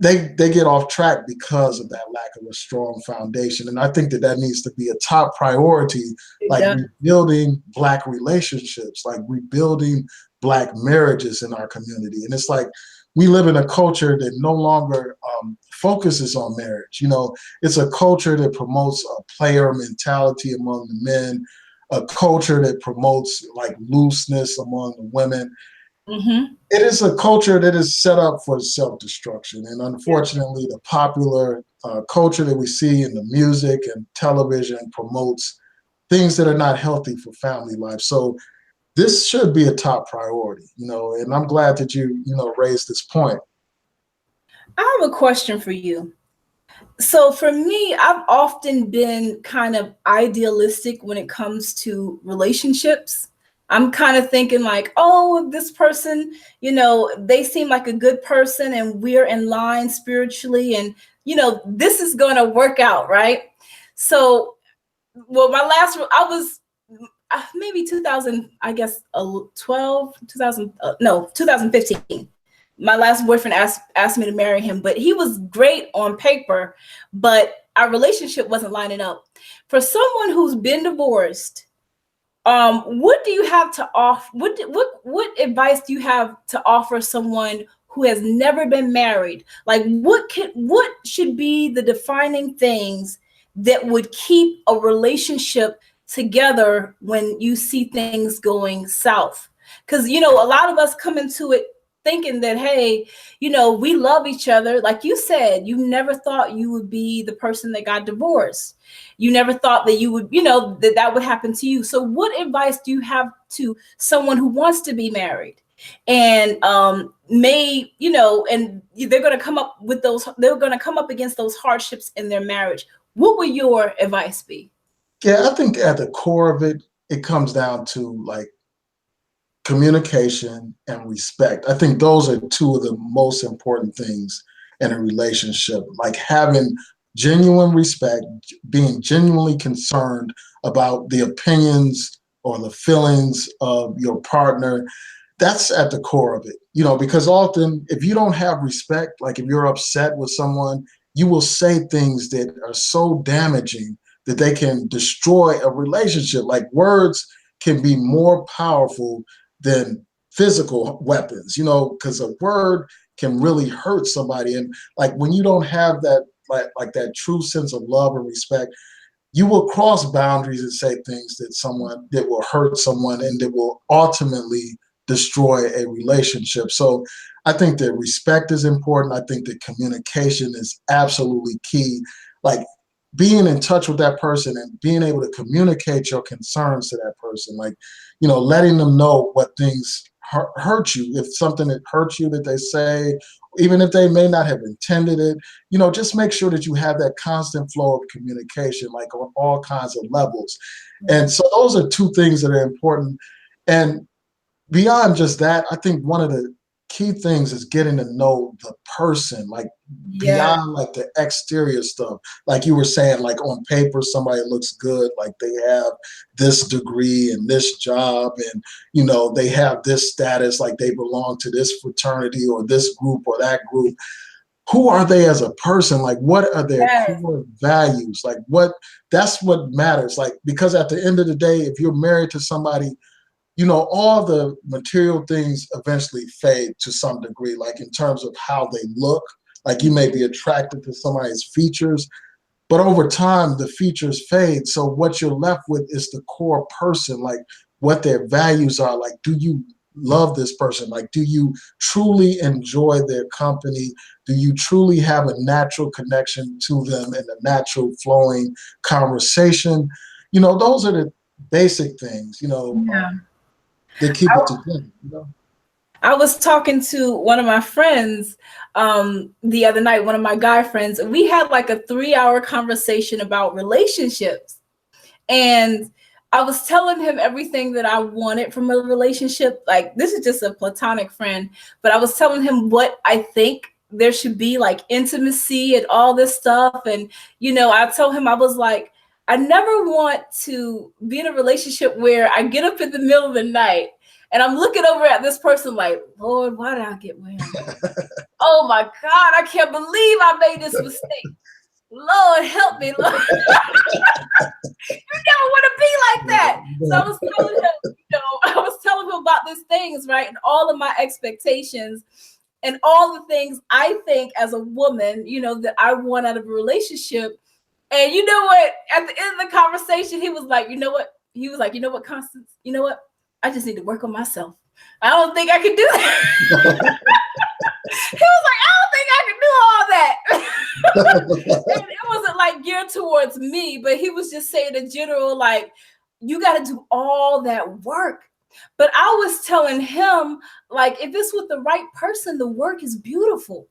they get off track because of that lack of a strong foundation. And I think that that needs to be a top priority, like rebuilding Black relationships, like rebuilding Black marriages in our community. And it's like we live in a culture that no longer focuses on marriage. It's a culture that promotes a player mentality among the men, a culture that promotes like looseness among the women. It is a culture that is set up for self-destruction. And unfortunately, the popular culture that we see in the music and television promotes things that are not healthy for family life. So this should be a top priority, and I'm glad that you raised this point. I have a question for you. So for me, I've often been kind of idealistic when it comes to relationships. I'm kind of thinking like, oh, this person, they seem like a good person and we're in line spiritually and, this is going to work out, right? So, well, I was maybe 2000, I guess, 12, 2000, no, 2015. My last boyfriend asked me to marry him, but he was great on paper, but our relationship wasn't lining up. For someone who's been divorced, what do you have to offer? What advice do you have to offer someone who has never been married? Like, what should be the defining things that would keep a relationship together when you see things going south? Because a lot of us come into it thinking that, hey, we love each other. Like you said, you never thought you would be the person that got divorced. You never thought that you would, that would happen to you. So what advice do you have to someone who wants to be married and and they're going to come up with they're going to come up against those hardships in their marriage? What would your advice be? Yeah, I think at the core of it, it comes down to like communication and respect. I think those are two of the most important things in a relationship, like having genuine respect, being genuinely concerned about the opinions or the feelings of your partner. That's at the core of it, because often if you don't have respect, like if you're upset with someone, you will say things that are so damaging that they can destroy a relationship. Like words can be more powerful than physical weapons, because a word can really hurt somebody. And like when you don't have that, like that true sense of love and respect, you will cross boundaries and say things that will hurt someone and that will ultimately destroy a relationship. So I think that respect is important. I think that communication is absolutely key. Like being in touch with that person and being able to communicate your concerns to that person, like, letting them know what things hurt you, if something that hurts you that they say, even if they may not have intended it, just make sure that you have that constant flow of communication, like on all kinds of levels. And so those are two things that are important. And beyond just that, I think one of the key things is getting to know the person, like Yeah. beyond like the exterior stuff. Like you were saying, like on paper, somebody looks good, like they have this degree and this job, and they have this status, like they belong to this fraternity or this group or that group. Who are they as a person? Like, what are their Yes. core values? Like, that's what matters. Like, because at the end of the day, if you're married to somebody, all the material things eventually fade to some degree, like in terms of how they look. Like, you may be attracted to somebody's features, but over time, the features fade. So what you're left with is the core person, like what their values are. Like, do you love this person? Like, do you truly enjoy their company? Do you truly have a natural connection to them and a natural flowing conversation? Those are the basic things, Yeah. that keep it together. I was talking to one of my friends the other night, one of my guy friends. We had like a 3-hour conversation about relationships. And I was telling him everything that I wanted from a relationship. Like, this is just a platonic friend, but I was telling him what I think there should be, like intimacy and all this stuff. And, I told him, I was like, I never want to be in a relationship where I get up in the middle of the night and I'm looking over at this person like, Lord, why did I get where I'm at? Oh my God, I can't believe I made this mistake. Lord, help me, Lord. You never want to be like that. So I was telling him, I was telling him about these things, right? And all of my expectations and all the things I think as a woman, that I want out of a relationship. And you know what? At the end of the conversation, he was like, you know what? He was like, you know what, Constance? You know what? I just need to work on myself. I don't think I can do that. He was like, I don't think I can do all that. And it wasn't like geared towards me, but he was just saying in general, like, you got to do all that work. But I was telling him, like, if it's with the right person, the work is beautiful.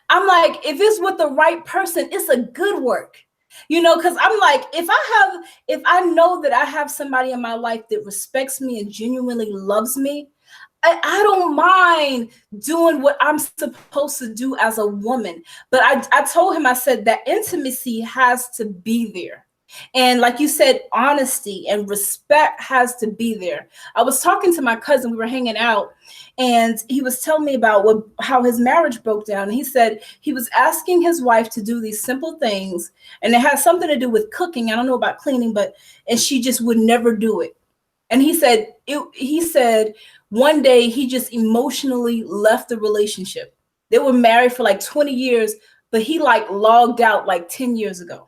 I'm like, if it's with the right person, it's a good work. Because I'm like, if I know that I have somebody in my life that respects me and genuinely loves me, I don't mind doing what I'm supposed to do as a woman. But I told him, I said that intimacy has to be there. And like you said, honesty and respect has to be there. I was talking to my cousin, we were hanging out, and he was telling me about how his marriage broke down. And he said he was asking his wife to do these simple things, and it had something to do with cooking. I don't know about cleaning, and she just would never do it. And he said one day he just emotionally left the relationship. They were married for like 20 years, but he like logged out like 10 years ago.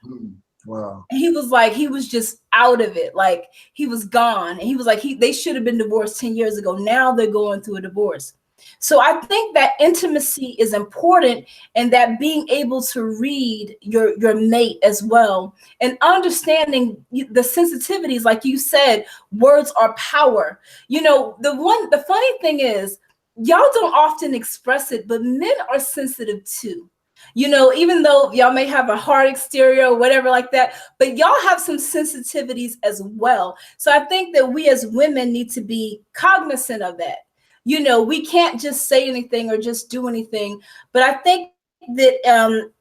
Wow. And he was like, he was just out of it. Like, he was gone. And he was like, they should have been divorced 10 years ago. Now they're going through a divorce. So I think that intimacy is important, and that being able to read your mate as well, and understanding the sensitivities, like you said, words are power. The funny thing is, y'all don't often express it, but men are sensitive too. Even though y'all may have a hard exterior or whatever like that, but y'all have some sensitivities as well. So I think that we as women need to be cognizant of that. We can't just say anything or just do anything. But I think that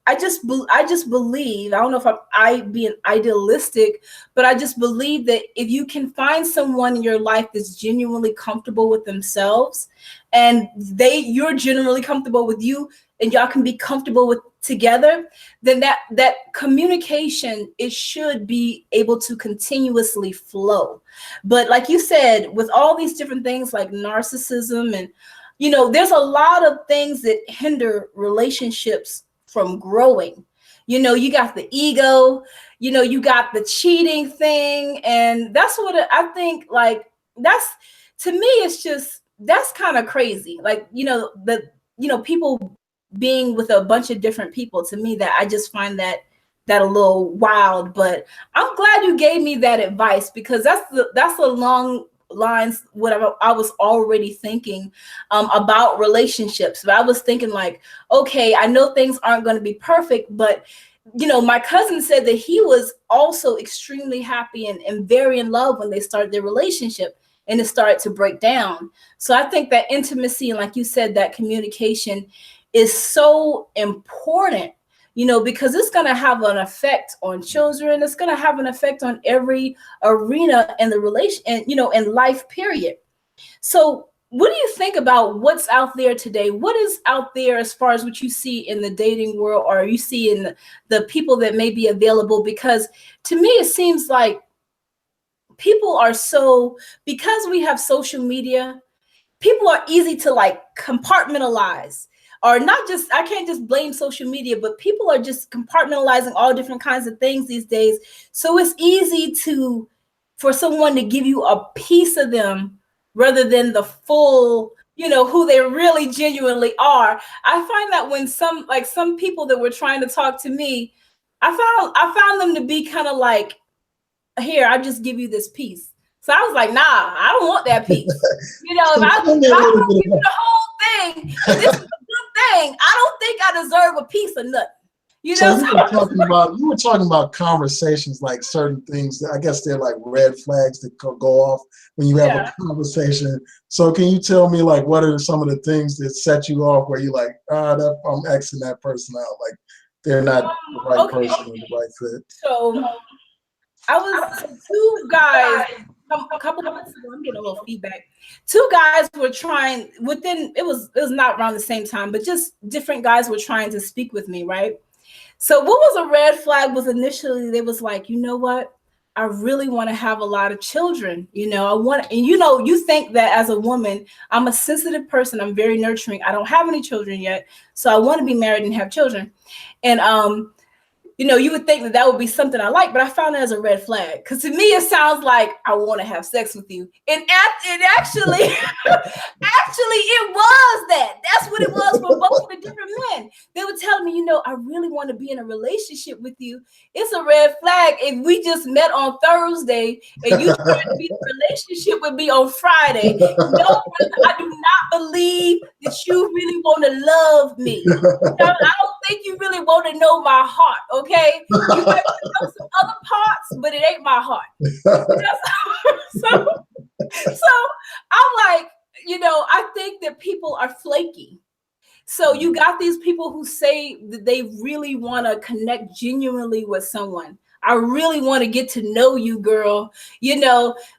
I just believe, I don't know if I being idealistic, but I just believe that if you can find someone in your life that's genuinely comfortable with themselves, and you're generally comfortable with you, and y'all can be comfortable with together, then that communication, it should be able to continuously flow. But like you said, with all these different things like narcissism and there's a lot of things that hinder relationships from growing. You got the ego, you got the cheating thing, and that's what I think, like, that's, to me, it's just, that's kind of crazy. Like, people being with a bunch of different people, to me, that I just find that a little wild. But I'm glad you gave me that advice, because that's a long lines what I was already thinking about relationships. But I was thinking, like, okay, I know things aren't going to be perfect, but my cousin said that he was also extremely happy and very in love when they started their relationship. and it started to break down. So I think that intimacy and, like you said, that communication is so important, because it's going to have an effect on children. It's going to have an effect on every arena in the relation and, in life, period. So what do you think about what's out there today? What is out there as far as what you see in the dating world, or you see in the people that may be available? Because to me, it seems like people are because we have social media, people are easy to like compartmentalize, or not just, I can't just blame social media, but people are just compartmentalizing all different kinds of things these days. So it's easy for someone to give you a piece of them rather than the full, who they really genuinely are. I find that when some people that were trying to talk to me, I found them to be kind of like, here, I'll just give you this piece. So I was like, nah, I don't want that piece. If I don't give you the whole thing, and this is a good thing, I don't think I deserve a piece of nothing. So you were talking about conversations, like certain things. I guess they're like red flags that go off when you have a conversation. So can you tell me, like, what are some of the things that set you off where you're like, I'm Xing that person out, like they're not the right person or the right fit? So I was two guys a couple of months ago. I'm getting a little feedback. Two guys were trying it was not around the same time, but just different guys were trying to speak with me, right? So what was a red flag was initially they was like, you know what? I really want to have a lot of children. You think that as a woman, I'm a sensitive person. I'm very nurturing. I don't have any children yet. So I want to be married and have children. And you would think that would be something I like, but I found it as a red flag. Because to me, it sounds like I want to have sex with you. And it actually, actually, it was that. That's what it was for both of the different men. They were telling me, I really want to be in a relationship with you. It's a red flag if we just met on Thursday and you trying to be in a relationship with me on Friday. No, brother, I do not believe that you really want to love me. I don't think you really want to know my heart, okay? You might know some other parts, but it ain't my heart. So I'm like, I think that people are flaky. So you got these people who say that they really want to connect genuinely with someone. I really want to get to know you, girl.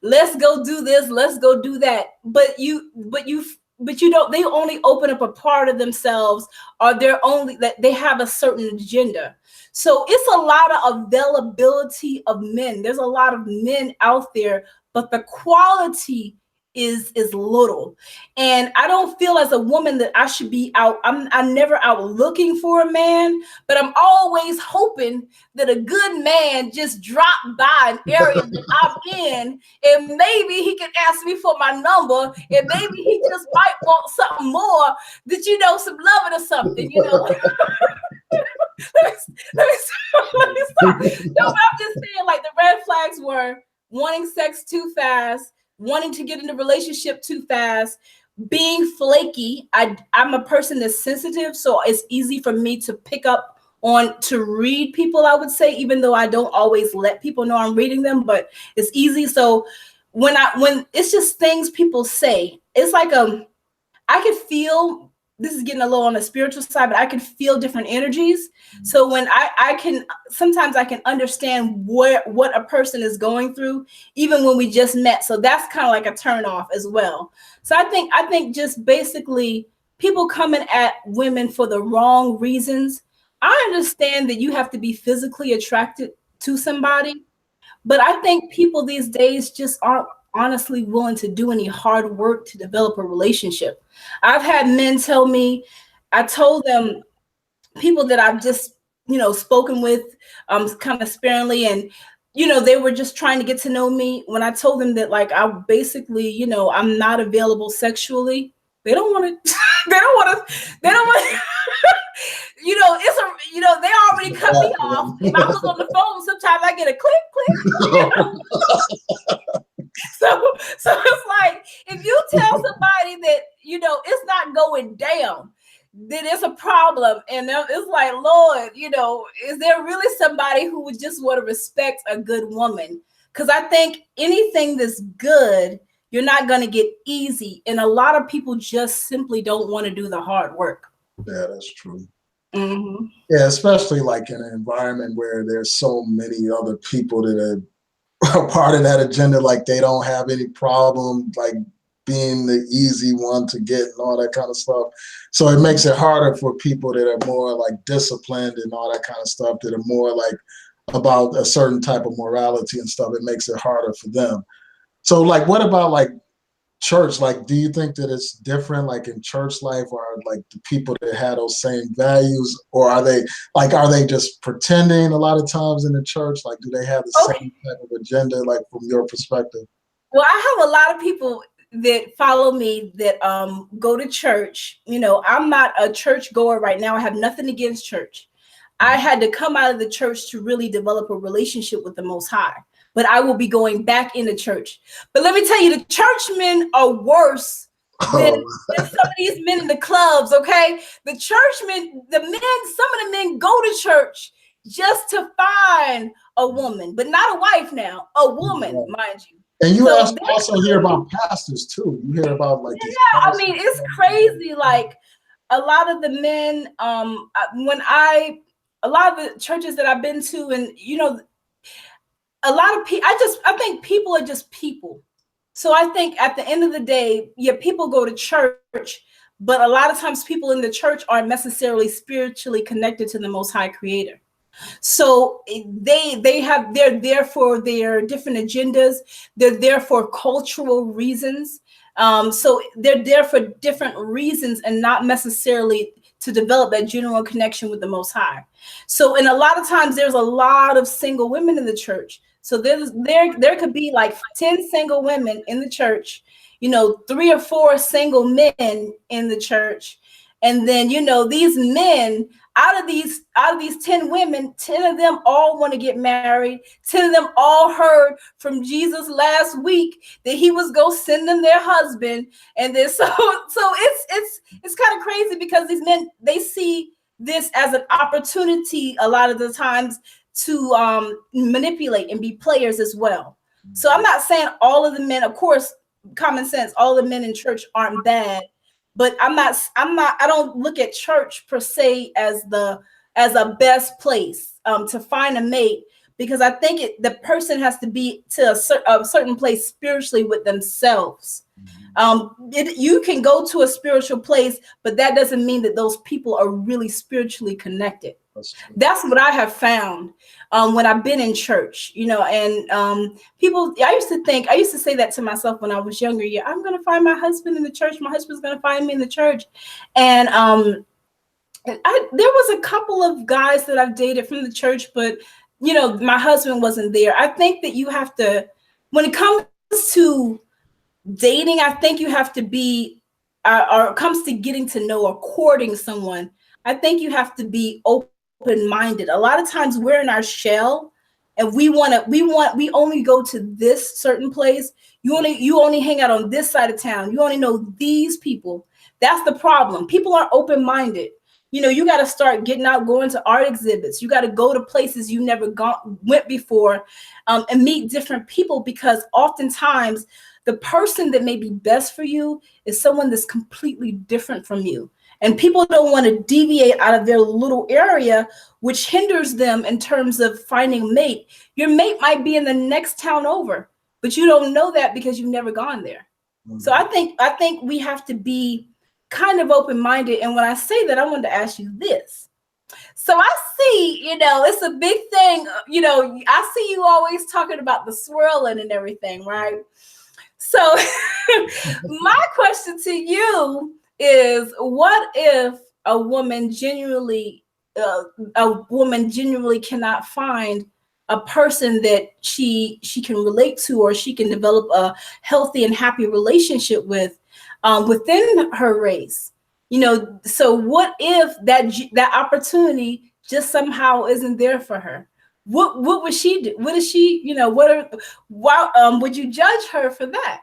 Let's go do this. Let's go do that. But you don't, they only open up a part of themselves, or they have a certain agenda. So it's a lot of availability of men. There's a lot of men out there, but the quality is little. And I don't feel as a woman that I should be out. I'm never out looking for a man, but I'm always hoping that a good man just dropped by an area that I'm in, and maybe he can ask me for my number, and maybe he just might want something more, that some loving or something. Let me stop. No, but I'm just saying, like, the red flags were wanting sex too fast, wanting to get in a relationship too fast, being flaky. I'm a person that's sensitive, so it's easy for me to pick up on, to read people, I would say, even though I don't always let people know I'm reading them, but it's easy. So when it's just things people say, it's like I could feel, this is getting a little on the spiritual side, but I can feel different energies. So when sometimes I can understand what a person is going through, even when we just met. So that's kind of like a turn off as well. So I think just basically people coming at women for the wrong reasons. I understand that you have to be physically attracted to somebody, but I think people these days just aren't honestly willing to do any hard work to develop a relationship. I've had men tell me, I told them, people that I've just, spoken with kind of sparingly, and, they were just trying to get to know me. When I told them that, like, I basically, I'm not available sexually, they don't want to, they don't want to, they already cut me off. If I was on the phone, sometimes I get a click. So it's like, if you tell somebody that, it's not going down, then it's a problem. And it's like, Lord, is there really somebody who would just want to respect a good woman? Because I think anything that's good you're not going to get easy. And a lot of people just simply don't want to do the hard work. Yeah, that's true. Mm-hmm. Yeah, especially like in an environment where there's so many other people that are a part of that agenda, like they don't have any problem like being the easy one to get and all that kind of stuff. So it makes it harder for people that are more like disciplined and all that kind of stuff, that are more like about a certain type of morality and stuff. It makes it harder for them. So like, what about like church? Like, do you think that it's different like in church life, or like the people that have those same values, or are they just pretending a lot of times in the church? Like, do they have the same type of agenda, like from your perspective? Well, I have a lot of people that follow me that go to church. You know, I'm not a church goer right now. I have nothing against church. I had to come out of the church to really develop a relationship with the Most High. But I will be going back into church. But let me tell you, the churchmen are worse than some of these men in the clubs, okay? The churchmen, some of the men go to church just to find a woman, but not a wife now, a woman, mind you. And you also hear about pastors too. You hear about like I mean, it's crazy. Like a lot of the men, a lot of the churches that I've been to, and you know, a lot of people, I think people are just people. So I think at the end of the day, yeah, people go to church, but a lot of times people in the church aren't necessarily spiritually connected to the Most High Creator. So they're there for their different agendas. They're there for cultural reasons. So they're there for different reasons and not necessarily to develop that genuine connection with the Most High. So, and a lot of times there's a lot of single women in the church. So there could be like 10 single women in the church, you know, 3 or 4 single men in the church. And then, you know, these men, out of these 10 women, 10 of them all want to get married. 10 of them all heard from Jesus last week that he was going to send them their husband. And then so it's kind of crazy because these men, they see this as an opportunity a lot of the times to manipulate and be players as well. So I'm not saying all of the men, of course, common sense, all the men in church aren't bad. But I don't look at church per se as a best place to find a mate, because I think the person has to be to a certain place spiritually with themselves. You can go to a spiritual place, but that doesn't mean that those people are really spiritually connected. That's what I have found when I've been in church, you know, and people, I used to say that to myself when I was younger. Yeah, I'm going to find my husband in the church. My husband's going to find me in the church. And there was a couple of guys that I've dated from the church, but, you know, my husband wasn't there. I think that you have to, when it comes to dating, I think you have to be, or it comes to getting to know or courting someone, I think you have to be open-minded. A lot of times we're in our shell and we only go to this certain place. You only hang out on this side of town. You only know these people. That's the problem. People aren't open-minded. You know, you got to start getting out, going to art exhibits. You got to go to places you never went before, and meet different people, because oftentimes the person that may be best for you is someone that's completely different from you. And people don't want to deviate out of their little area, which hinders them in terms of finding a mate. Your mate might be in the next town over, but you don't know that because you've never gone there. Mm-hmm. So I think we have to be kind of open-minded. And when I say that, I wanted to ask you this. So I see, you know, it's a big thing. You know, I see you always talking about the swirling and everything, right? So my question to you is, what if a woman genuinely cannot find a person that she can relate to, or she can develop a healthy and happy relationship with within her race? You know, so what if that opportunity just somehow isn't there for her? What would she do? What is she, you know, would you judge her for that?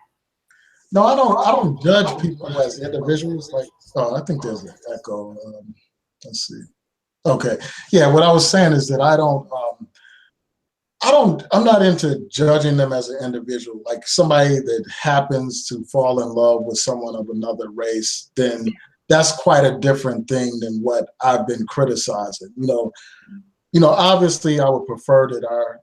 No, I don't judge people as individuals. Like, oh, I think there's an echo. Let's see. Okay. Yeah, what I was saying is that I don't I'm not into judging them as an individual. Like somebody that happens to fall in love with someone of another race, then that's quite a different thing than what I've been criticizing. Obviously I would prefer that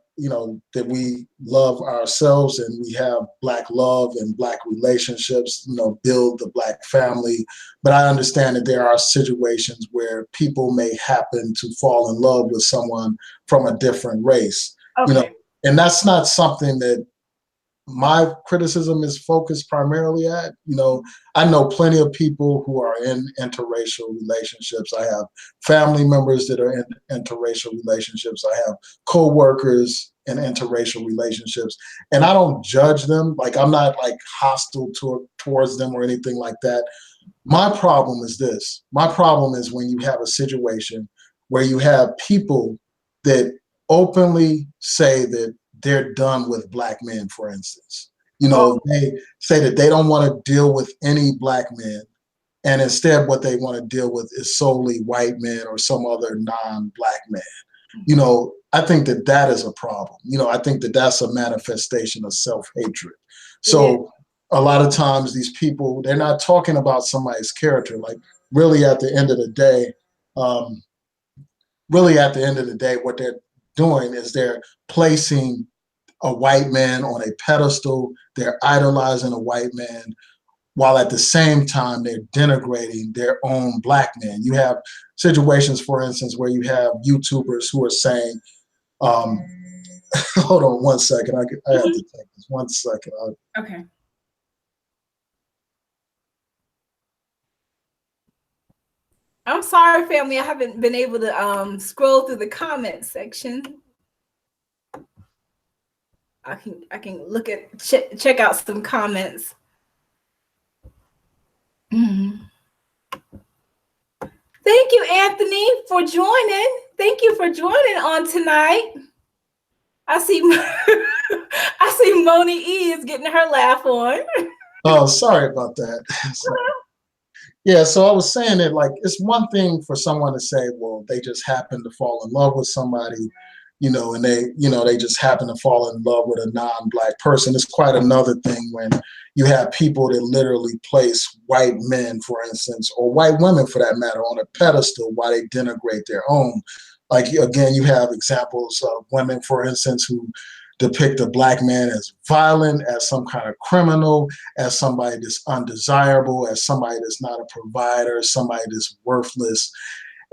that we love ourselves and we have Black love and Black relationships, build the Black family. But I understand that there are situations where people may happen to fall in love with someone from a different race, Okay. and that's not something that my criticism is focused primarily at. I know plenty of people who are in interracial relationships. I have family members that are in interracial relationships. I have co-workers in interracial relationships, and I don't judge them. Like, I'm not like hostile towards them or anything like that. My problem is this. My problem is when you have a situation where you have people that openly say that they're done with Black men, for instance. Oh, They say that they don't want to deal with any Black men. And instead, what they want to deal with is solely white men or some other non-Black man. I think that that is a problem. I think that that's a manifestation of self-hatred. it is. So a lot of times these people, they're not talking about somebody's character. Like, really at the end of the day, um, what they're doing is they're placing a white man on a pedestal. They're idolizing a white man while at the same time they're denigrating their own Black men. You have situations, for instance, where you have YouTubers who are saying, um, hold on one second, I have to take this 1 second. Okay. I'm sorry, family. I haven't been able to scroll through the comment section. I can look at check out some comments. Mm-hmm. Thank you, Anthony, for joining. Thank you for joining on tonight. I see I see Moni E is getting her laugh on. Oh, sorry about that. Yeah, so I was saying that, like, it's one thing for someone to say, well, they just happen to fall in love with somebody, and they just happen to fall in love with a non-Black person. It's quite another thing when you have people that literally place white men, for instance, or white women for that matter, on a pedestal while they denigrate their own. Like, again, you have examples of women, for instance, who depict a Black man as violent, as some kind of criminal, as somebody that's undesirable, as somebody that's not a provider, somebody that's worthless.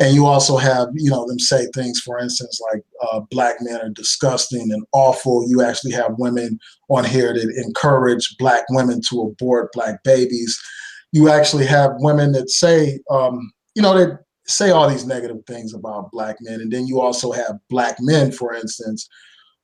And you also have, them say things, for instance, like Black men are disgusting and awful. You actually have women on here that encourage Black women to abort Black babies. You actually have women that say, that say all these negative things about Black men. And then you also have Black men, for instance,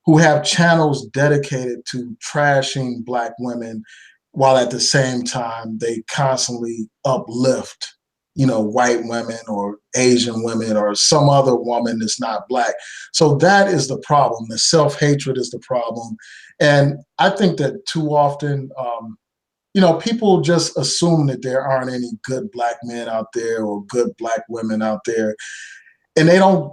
who have channels dedicated to trashing Black women, while at the same time they constantly uplift, white women or Asian women or some other woman that's not Black. So that is the problem. The self-hatred is the problem. And I think that too often, people just assume that there aren't any good Black men out there or good Black women out there. And they don't,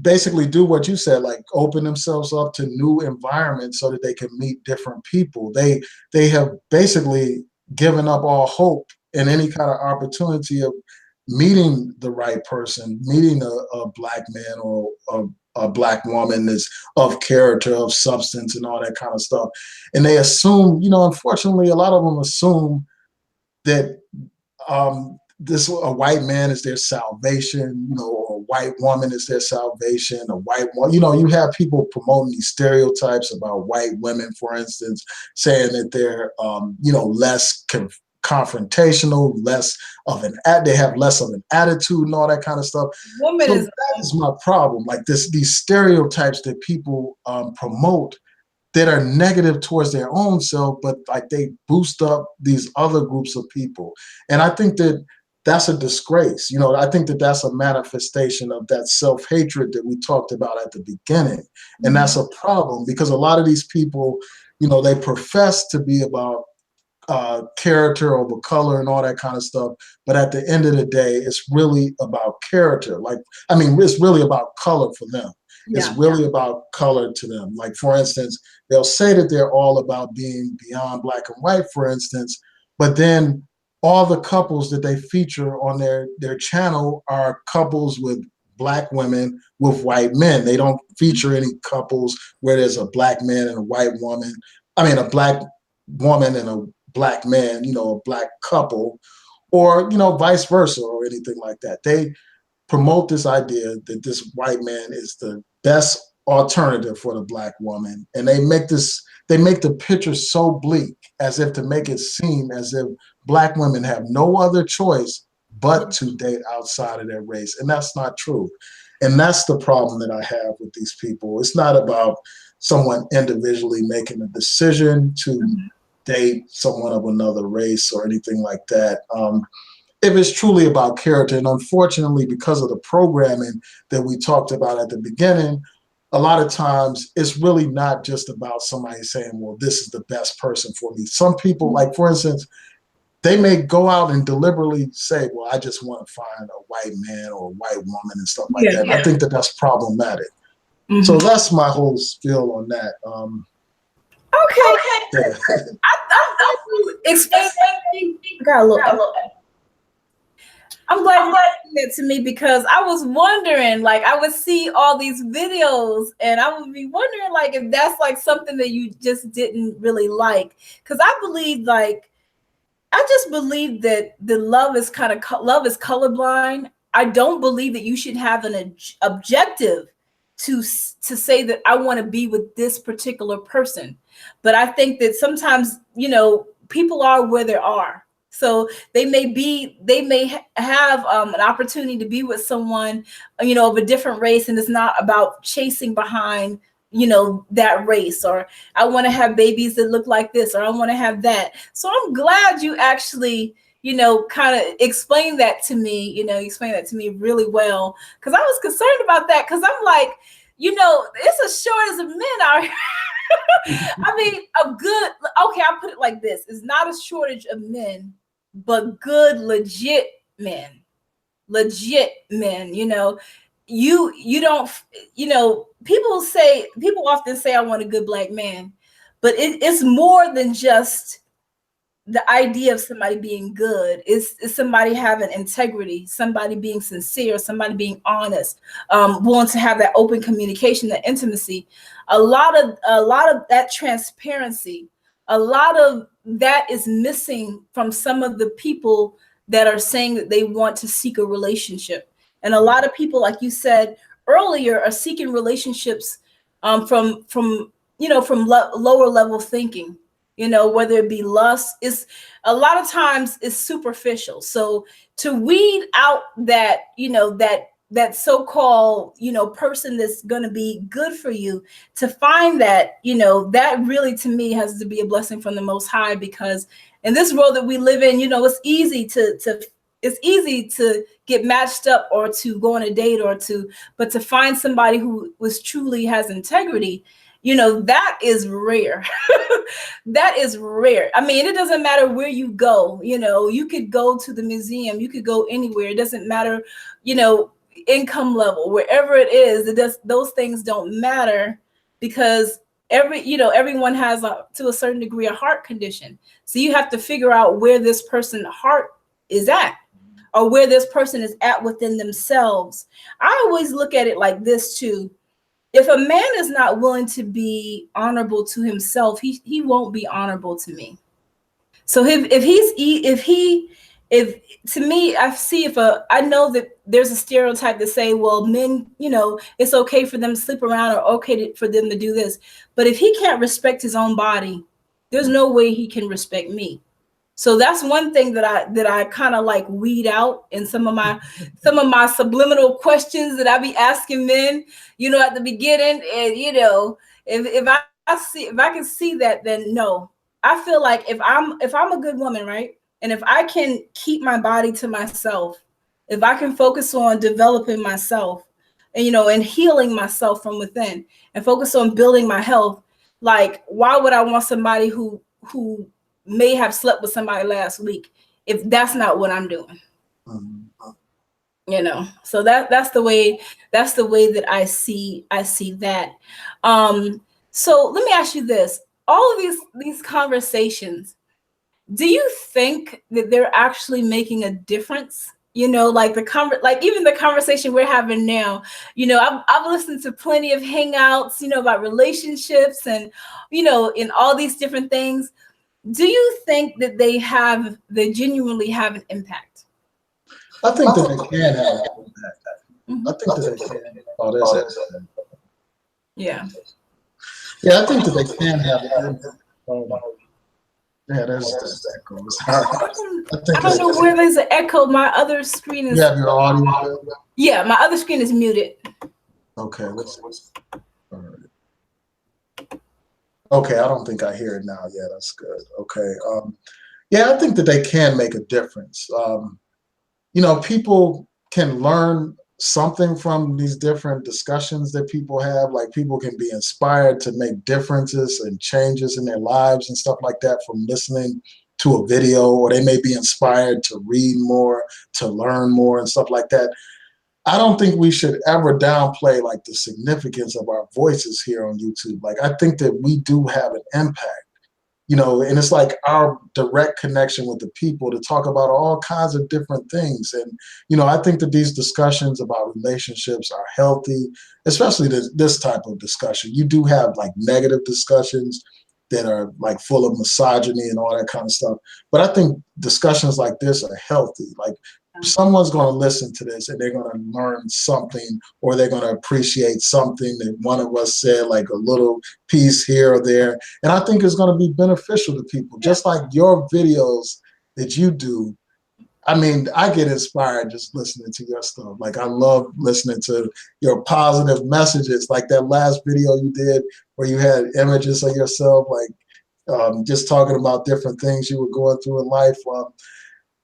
basically do what you said, like open themselves up to new environments so that they can meet different people. They have basically given up all hope and any kind of opportunity of meeting the right person, meeting a Black man or a Black woman that's of character, of substance, and all that kind of stuff. And they assume, unfortunately, a lot of them assume that this a white man is their salvation, or a white woman is their salvation, a white one. You have people promoting these stereotypes about white women, for instance, saying that they're, less confrontational, they have less of an attitude and all that kind of stuff. Woman So is that is my problem. Like these stereotypes that people promote that are negative towards their own self, but like they boost up these other groups of people. And I think that that's a disgrace. I think that that's a manifestation of that self-hatred that we talked about at the beginning. And that's a problem because a lot of these people, they profess to be about character over color and all that kind of stuff. But at the end of the day, it's really about character. It's really about color for them. It's Yeah. really about color to them. Like, for instance, they'll say that they're all about being beyond black and white, for instance, but then all the couples that they feature on their channel are couples with black women with white men. They don't feature any couples where there's a black man and a white woman. I mean, a black woman and a black man, a black couple, or, vice versa or anything like that. They promote this idea that this white man is the best alternative for the black woman. And they make the picture so bleak as if to make it seem as if black women have no other choice but to date outside of their race. And that's not true. And that's the problem that I have with these people. It's not about someone individually making a decision to date someone of another race or anything like that. If it's truly about character, and unfortunately, because of the programming that we talked about at the beginning, a lot of times it's really not just about somebody saying, well, this is the best person for me. Some people, like, for instance, they may go out and deliberately say, well, I just want to find a white man or a white woman and stuff like that. And I think that that's problematic. So that's my whole spiel on that. Okay. Yeah. I'm glad you explained that. Got a little. I'm glad you explained that to me, because I was wondering, like, I would see all these videos and I would be wondering, like, if that's like something that you just didn't really like. Because I just believe that the love is love is colorblind. I don't believe that you should have an objective to say that I want to be with this particular person. But I think that sometimes, people are where they are. So they may have an opportunity to be with someone, of a different race, and it's not about chasing behind, that race, or I want to have babies that look like this, or I want to have that. So I'm glad you actually, kind of explained that to me. You explained that to me really well, because I was concerned about that, because I'm like, it's a shortage of men out here. I mean, I'll put it like this: it's not a shortage of men, but good, legit men. Legit men, you don't, people often say I want a good black man, but it's more than just the idea of somebody being good. Is somebody having integrity, somebody being sincere, somebody being honest, willing to have that open communication, that intimacy, a lot of that transparency. A lot of that is missing from some of the people that are saying that they want to seek a relationship. And a lot of people, like you said earlier, are seeking relationships from lower level thinking. Whether it be lust, is a lot of times is superficial. So to weed out that, that so-called, person that's going to be good for you, to find that, that really, to me, has to be a blessing from the Most High, because in this world that we live in, it's easy to get matched up, or to go on a date, but to find somebody who truly has integrity, that is rare. That is rare. I mean, it doesn't matter where you go. You could go to the museum, you could go anywhere. It doesn't matter, income level, wherever it is. Those things don't matter, because everyone has to a certain degree a heart condition. So you have to figure out where this person's heart is at, or where this person is at within themselves. I always look at it like this too: if a man is not willing to be honorable to himself, he won't be honorable to me. So if to me, I know that there's a stereotype that say, well, men, it's okay for them to sleep around, or okay for them to do this. But if he can't respect his own body, there's no way he can respect me. So that's one thing that I kind of like weed out in some of my subliminal questions that I be asking men, at the beginning. And if I can see that, then no. I feel like if I'm a good woman, right? And if I can keep my body to myself, if I can focus on developing myself, and healing myself from within, and focus on building my health, like, why would I want somebody who may have slept with somebody last week if that's not what I'm doing? So that's the way that I see that. So let me ask you this: all of these conversations, do you think that they're actually making a difference? Like like even the conversation we're having now. I've listened to plenty of hangouts, about relationships and, in all these different things. Do you think that they genuinely have an impact? I think that they can have an impact. I Mhm. think that they can. Oh, there's that. Yeah. Yeah, I think that they can have an impact. Yeah, there's the echoes. I I think don't know where there's an echo. My other screen you is, have your audio there. yeah, my other screen is muted. Okay, let's. All right. Okay, I don't think I hear it now. Yeah, that's good. Okay. Yeah, I think that they can make a difference. People can learn something from these different discussions that people have. Like people can be inspired to make differences and changes in their lives and stuff like that from listening to a video, or they may be inspired to read more, to learn more and stuff like that. I don't think we should ever downplay like the significance of our voices here on YouTube. Like I think that we do have an impact, and it's like our direct connection with the people to talk about all kinds of different things. And, I think that these discussions about relationships are healthy, especially this type of discussion. You do have like negative discussions that are like full of misogyny and all that kind of stuff. But I think discussions like this are healthy. Like someone's going to listen to this and they're going to learn something, or they're going to appreciate something that one of us said, like a little piece here or there. And I think it's going to be beneficial to people, just like your videos that you do. I mean, I get inspired just listening to your stuff. Like I love listening to your positive messages, like that last video you did where you had images of yourself, like just talking about different things you were going through in life.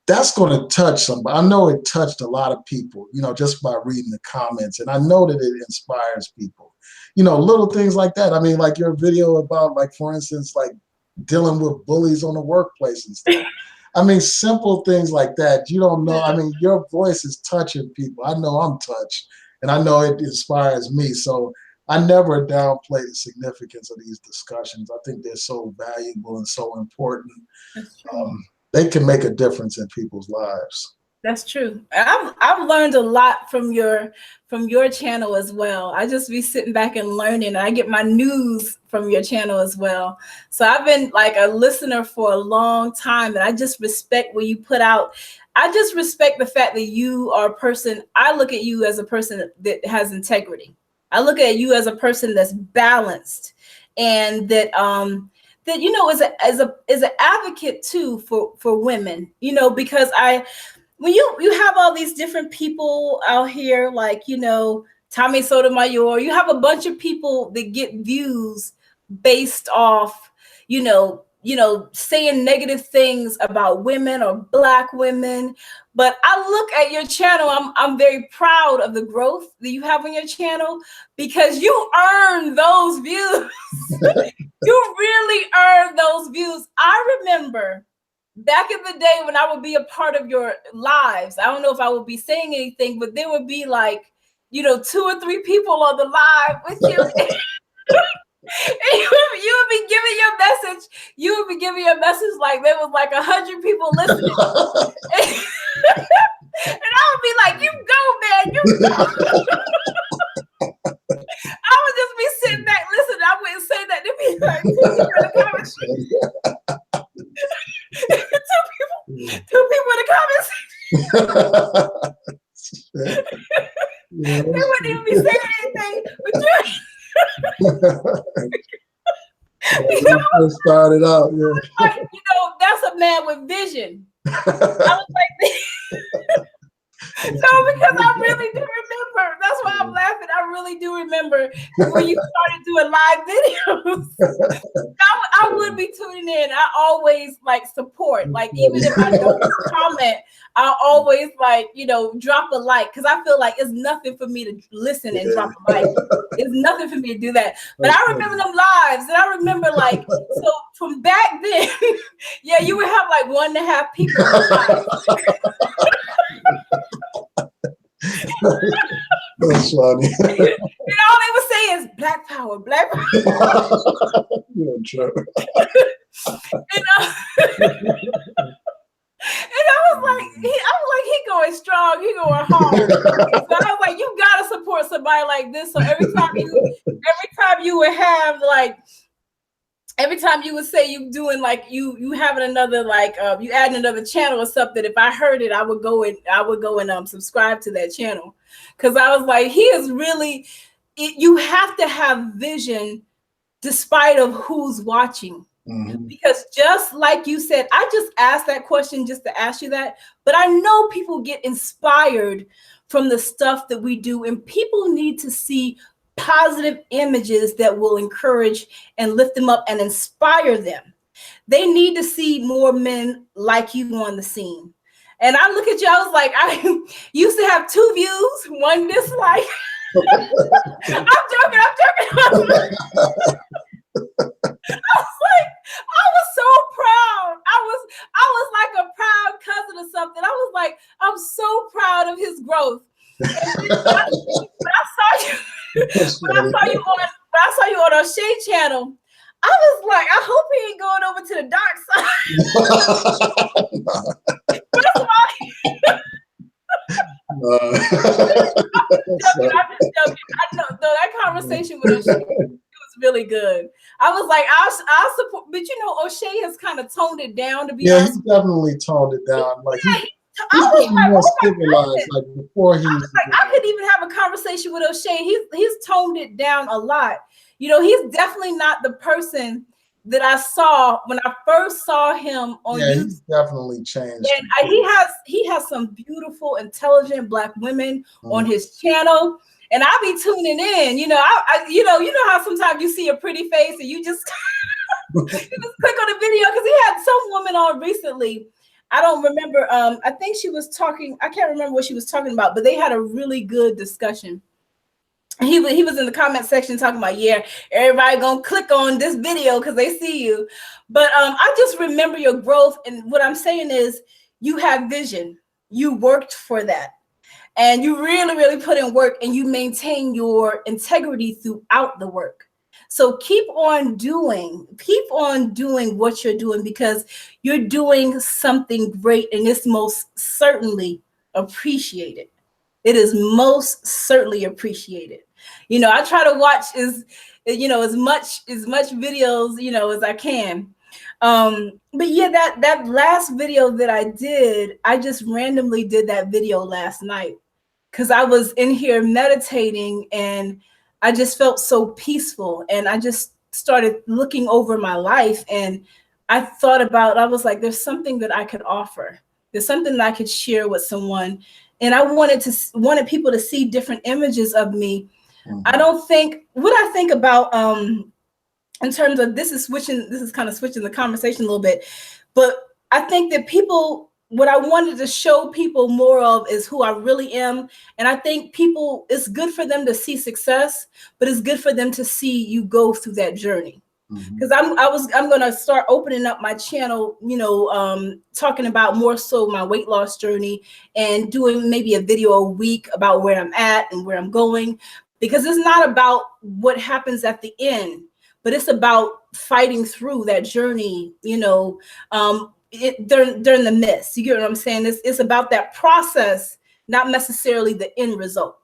That's going to touch somebody. I know it touched a lot of people, just by reading the comments. And I know that it inspires people, little things like that. I mean, like your video about, like, for instance, like dealing with bullies on the workplace and stuff. I mean, simple things like that. You don't know. I mean, your voice is touching people. I know I'm touched, and I know it inspires me. So I never downplay the significance of these discussions. I think they're so valuable and so important. That's true. They can make a difference in people's lives. That's true. I've learned a lot from your channel as well. I just be sitting back and learning, and I get my news from your channel as well. So I've been like a listener for a long time, and I just respect what you put out. I just respect the fact that you are a person. I look at you as a person that has integrity. I look at you as a person that's balanced, and that is an advocate too for women. Because when you have all these different people out here, like, Tommy Sotomayor, you have a bunch of people that get views based off, saying negative things about women or Black women. But I look at your channel, I'm very proud of the growth that you have on your channel, because you earn those views. You really earn those views. I remember back in the day when I would be a part of your lives. I don't know if I would be saying anything, but there would be like, 2 or 3 people on the live with you. And you would be giving your message. You would be giving your message like there was like 100 people listening. And I would be like, you go, man, you go. I would just be sitting back listening. I wouldn't say that to be like 2 people in the comments. 2 people in the comments. They wouldn't even be saying anything, but First started out, yeah. like, that's a man with vision. I was like, no, because I really do remember. That's why I'm laughing. I really do remember when you started doing live videos. I would be tuning in. I always like support. Like even if I don't comment, I always drop a like, because I feel like it's nothing for me to listen and drop a like. It's nothing for me to do that. But I remember them lives, and I remember so from back then, yeah, you would have like 1.5 people. That's funny. And all they would say is black power, black power. You're a joke. You know? And I was like, he going strong, he going hard. So I was like, you gotta support somebody like this. So every time you would have like, every time you would say you doing like you having another like you adding another channel or something, if I heard it, I would go and subscribe to that channel, because I was like, he is really. You have to have vision, despite of who's watching. Mm-hmm. Because just like you said, I just asked that question just to ask you that, but I know people get inspired from the stuff that we do, and people need to see positive images that will encourage and lift them up and inspire them. They need to see more men like you on the scene. And I look at you, I was like, I used to have 2 views, 1 dislike. I'm joking. I was so proud. I was like a proud cousin or something. I was like, I'm so proud of his growth. And when I saw you on O'Shea channel, I was like, I hope he ain't going over to the dark side. First of all, I'm just joking. I know that conversation with O'Shea was really good. I was like, I'll support, but you know, O'Shea has kind of toned it down, to be honest. He definitely toned it down. Like yeah, he's getting more civilized. Like before, he was like, I could even have a conversation with O'Shea. He's toned it down a lot. You know, he's definitely not the person that I saw when I first saw him on YouTube. He's definitely changed. And he has some beautiful, intelligent Black women on his channel. And I be tuning in, you know, you know how sometimes you see a pretty face and you just, you just click on the video, because he had some woman on recently. I don't remember. I think she was talking. I can't remember what she was talking about, but they had a really good discussion. He was in the comment section talking about, yeah, everybody gonna click on this video because they see you. But I just remember your growth, and what I'm saying is, you have vision. You worked for that. And you really, really put in work, and you maintain your integrity throughout the work. So keep on doing what you're doing, because you're doing something great, and it's most certainly appreciated. It is most certainly appreciated. You know, I try to watch as much videos, you know, as I can. But yeah, that last video that I did, I just randomly did that video last night, because I was in here meditating and I just felt so peaceful, and I just started looking over my life, and I was like, there's something that I could offer. There's something that I could share with someone. And I wanted people to see different images of me. I don't think what I think about in terms of this is kind of switching the conversation a little bit, but I think that what I wanted to show people more of is who I really am. And I think it's good for them to see success, but it's good for them to see you go through that journey. Because I'm going to start opening up my channel, you know, talking about more so my weight loss journey, and doing maybe a video a week about where I'm at and where I'm going, because it's not about what happens at the end, but it's about fighting through that journey, you know, during the midst. You get what I'm saying? It's about that process, not necessarily the end result.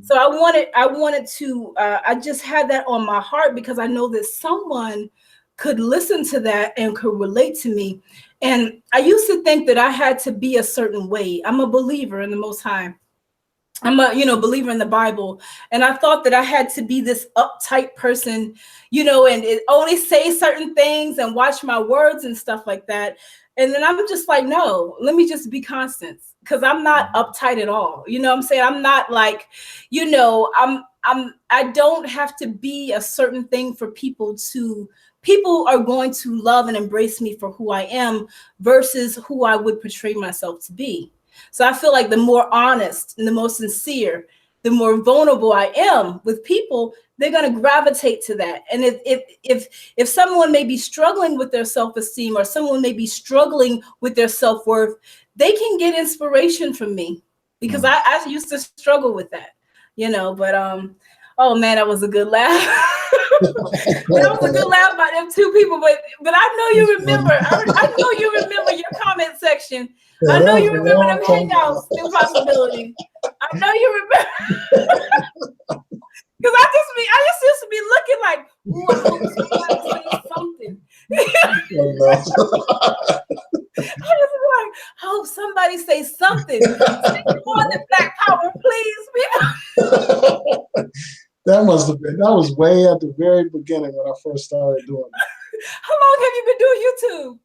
So I wanted to, I just had that on my heart, because I know that someone could listen to that and could relate to me. And I used to think that I had to be a certain way. I'm a believer in the Most High. I'm a, believer in the Bible. And I thought that I had to be this uptight person, you know, and only say certain things and watch my words and stuff like that. And then I'm just like, no, let me just be Constance, because I'm not uptight at all. You know what I'm saying? I'm not like, you know, I don't have to be a certain thing for people are going to love and embrace me for who I am versus who I would portray myself to be. So I feel like the more honest and the more sincere, the more vulnerable I am with people, they're going to gravitate to that. And if someone may be struggling with their self-esteem, or someone may be struggling with their self-worth, they can get inspiration from me, because I used to struggle with that, but oh man, that was a good laugh. That was a good laugh by them two people, but I know you remember. I know you remember your comment section. Yeah, I that know was you a remember long them time ago. hangouts, them possibilities. I know you remember. Because I just used to be looking like, ooh, I hope somebody says something. I just be like, I hope somebody says something. Say more than Black Power, please. That was way at the very beginning when I first started doing it. How long have you been doing YouTube?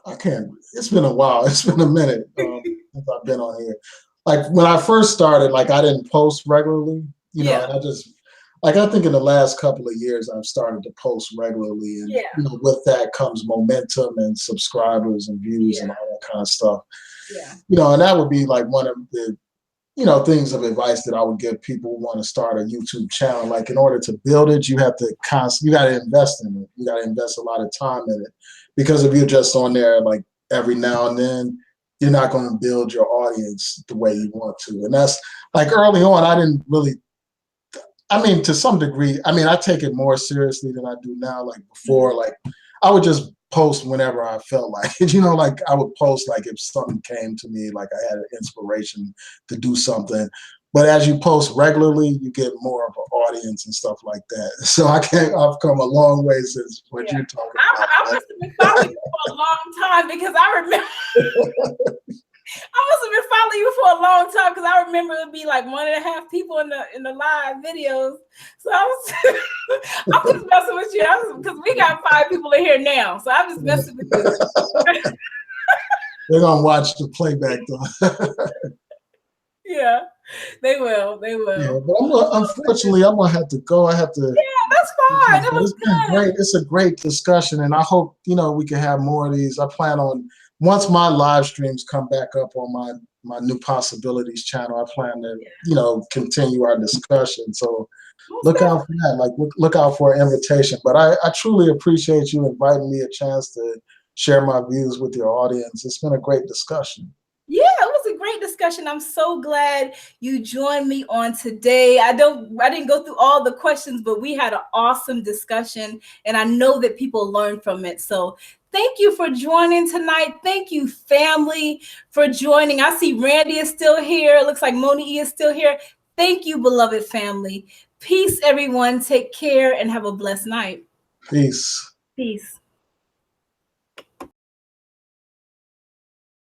I can't. It's been a while. It's been a minute since I've been on here. Like when I first started, like I didn't post regularly, Yeah. and I just like I think in the last couple of years I've started to post regularly, and with that comes momentum and subscribers and views and all that kind of stuff. Yeah. And that would be like one of the things of advice that I would give people who want to start a YouTube channel. Like in order to build it, you have to you got to invest in it. You got to invest a lot of time in it, because if you're just on there like every now and then, you're not going to build your audience the way you want to. And that's like early on, I didn't really. I mean, to some degree, I take it more seriously than I do now. Like before, like I would just post whenever I felt like it. Like I would post like if something came to me, like I had an inspiration to do something. But as you post regularly, you get more of an audience and stuff like that. So I've come a long way since what you're talking about. I must have been following you for a long time, because I remember. I must have been following you for a long time, because I remember it'd be like 1.5 people in the live videos. So I'm just messing with you, because we got 5 people in here now. So I'm just messing with you. They're gonna watch the playback though. Yeah, they will. They will. Yeah, but unfortunately, I'm gonna have to go. I have to. Yeah, that's fine. It was been great. It's a great discussion, and I hope we can have more of these. I plan on, once my live streams come back up on my New Possibilities channel, I plan to continue our discussion. So look out for that. Like look out for an invitation. But I truly appreciate you inviting me a chance to share my views with your audience. It's been a great discussion. Yeah, it was a great discussion. I'm so glad you joined me on today. I didn't go through all the questions, but we had an awesome discussion, and I know that people learned from it. So thank you for joining tonight. Thank you, family, for joining. I see Randy is still here. It looks like Moni is still here. Thank you, beloved family. Peace, everyone. Take care and have a blessed night. Peace. Peace.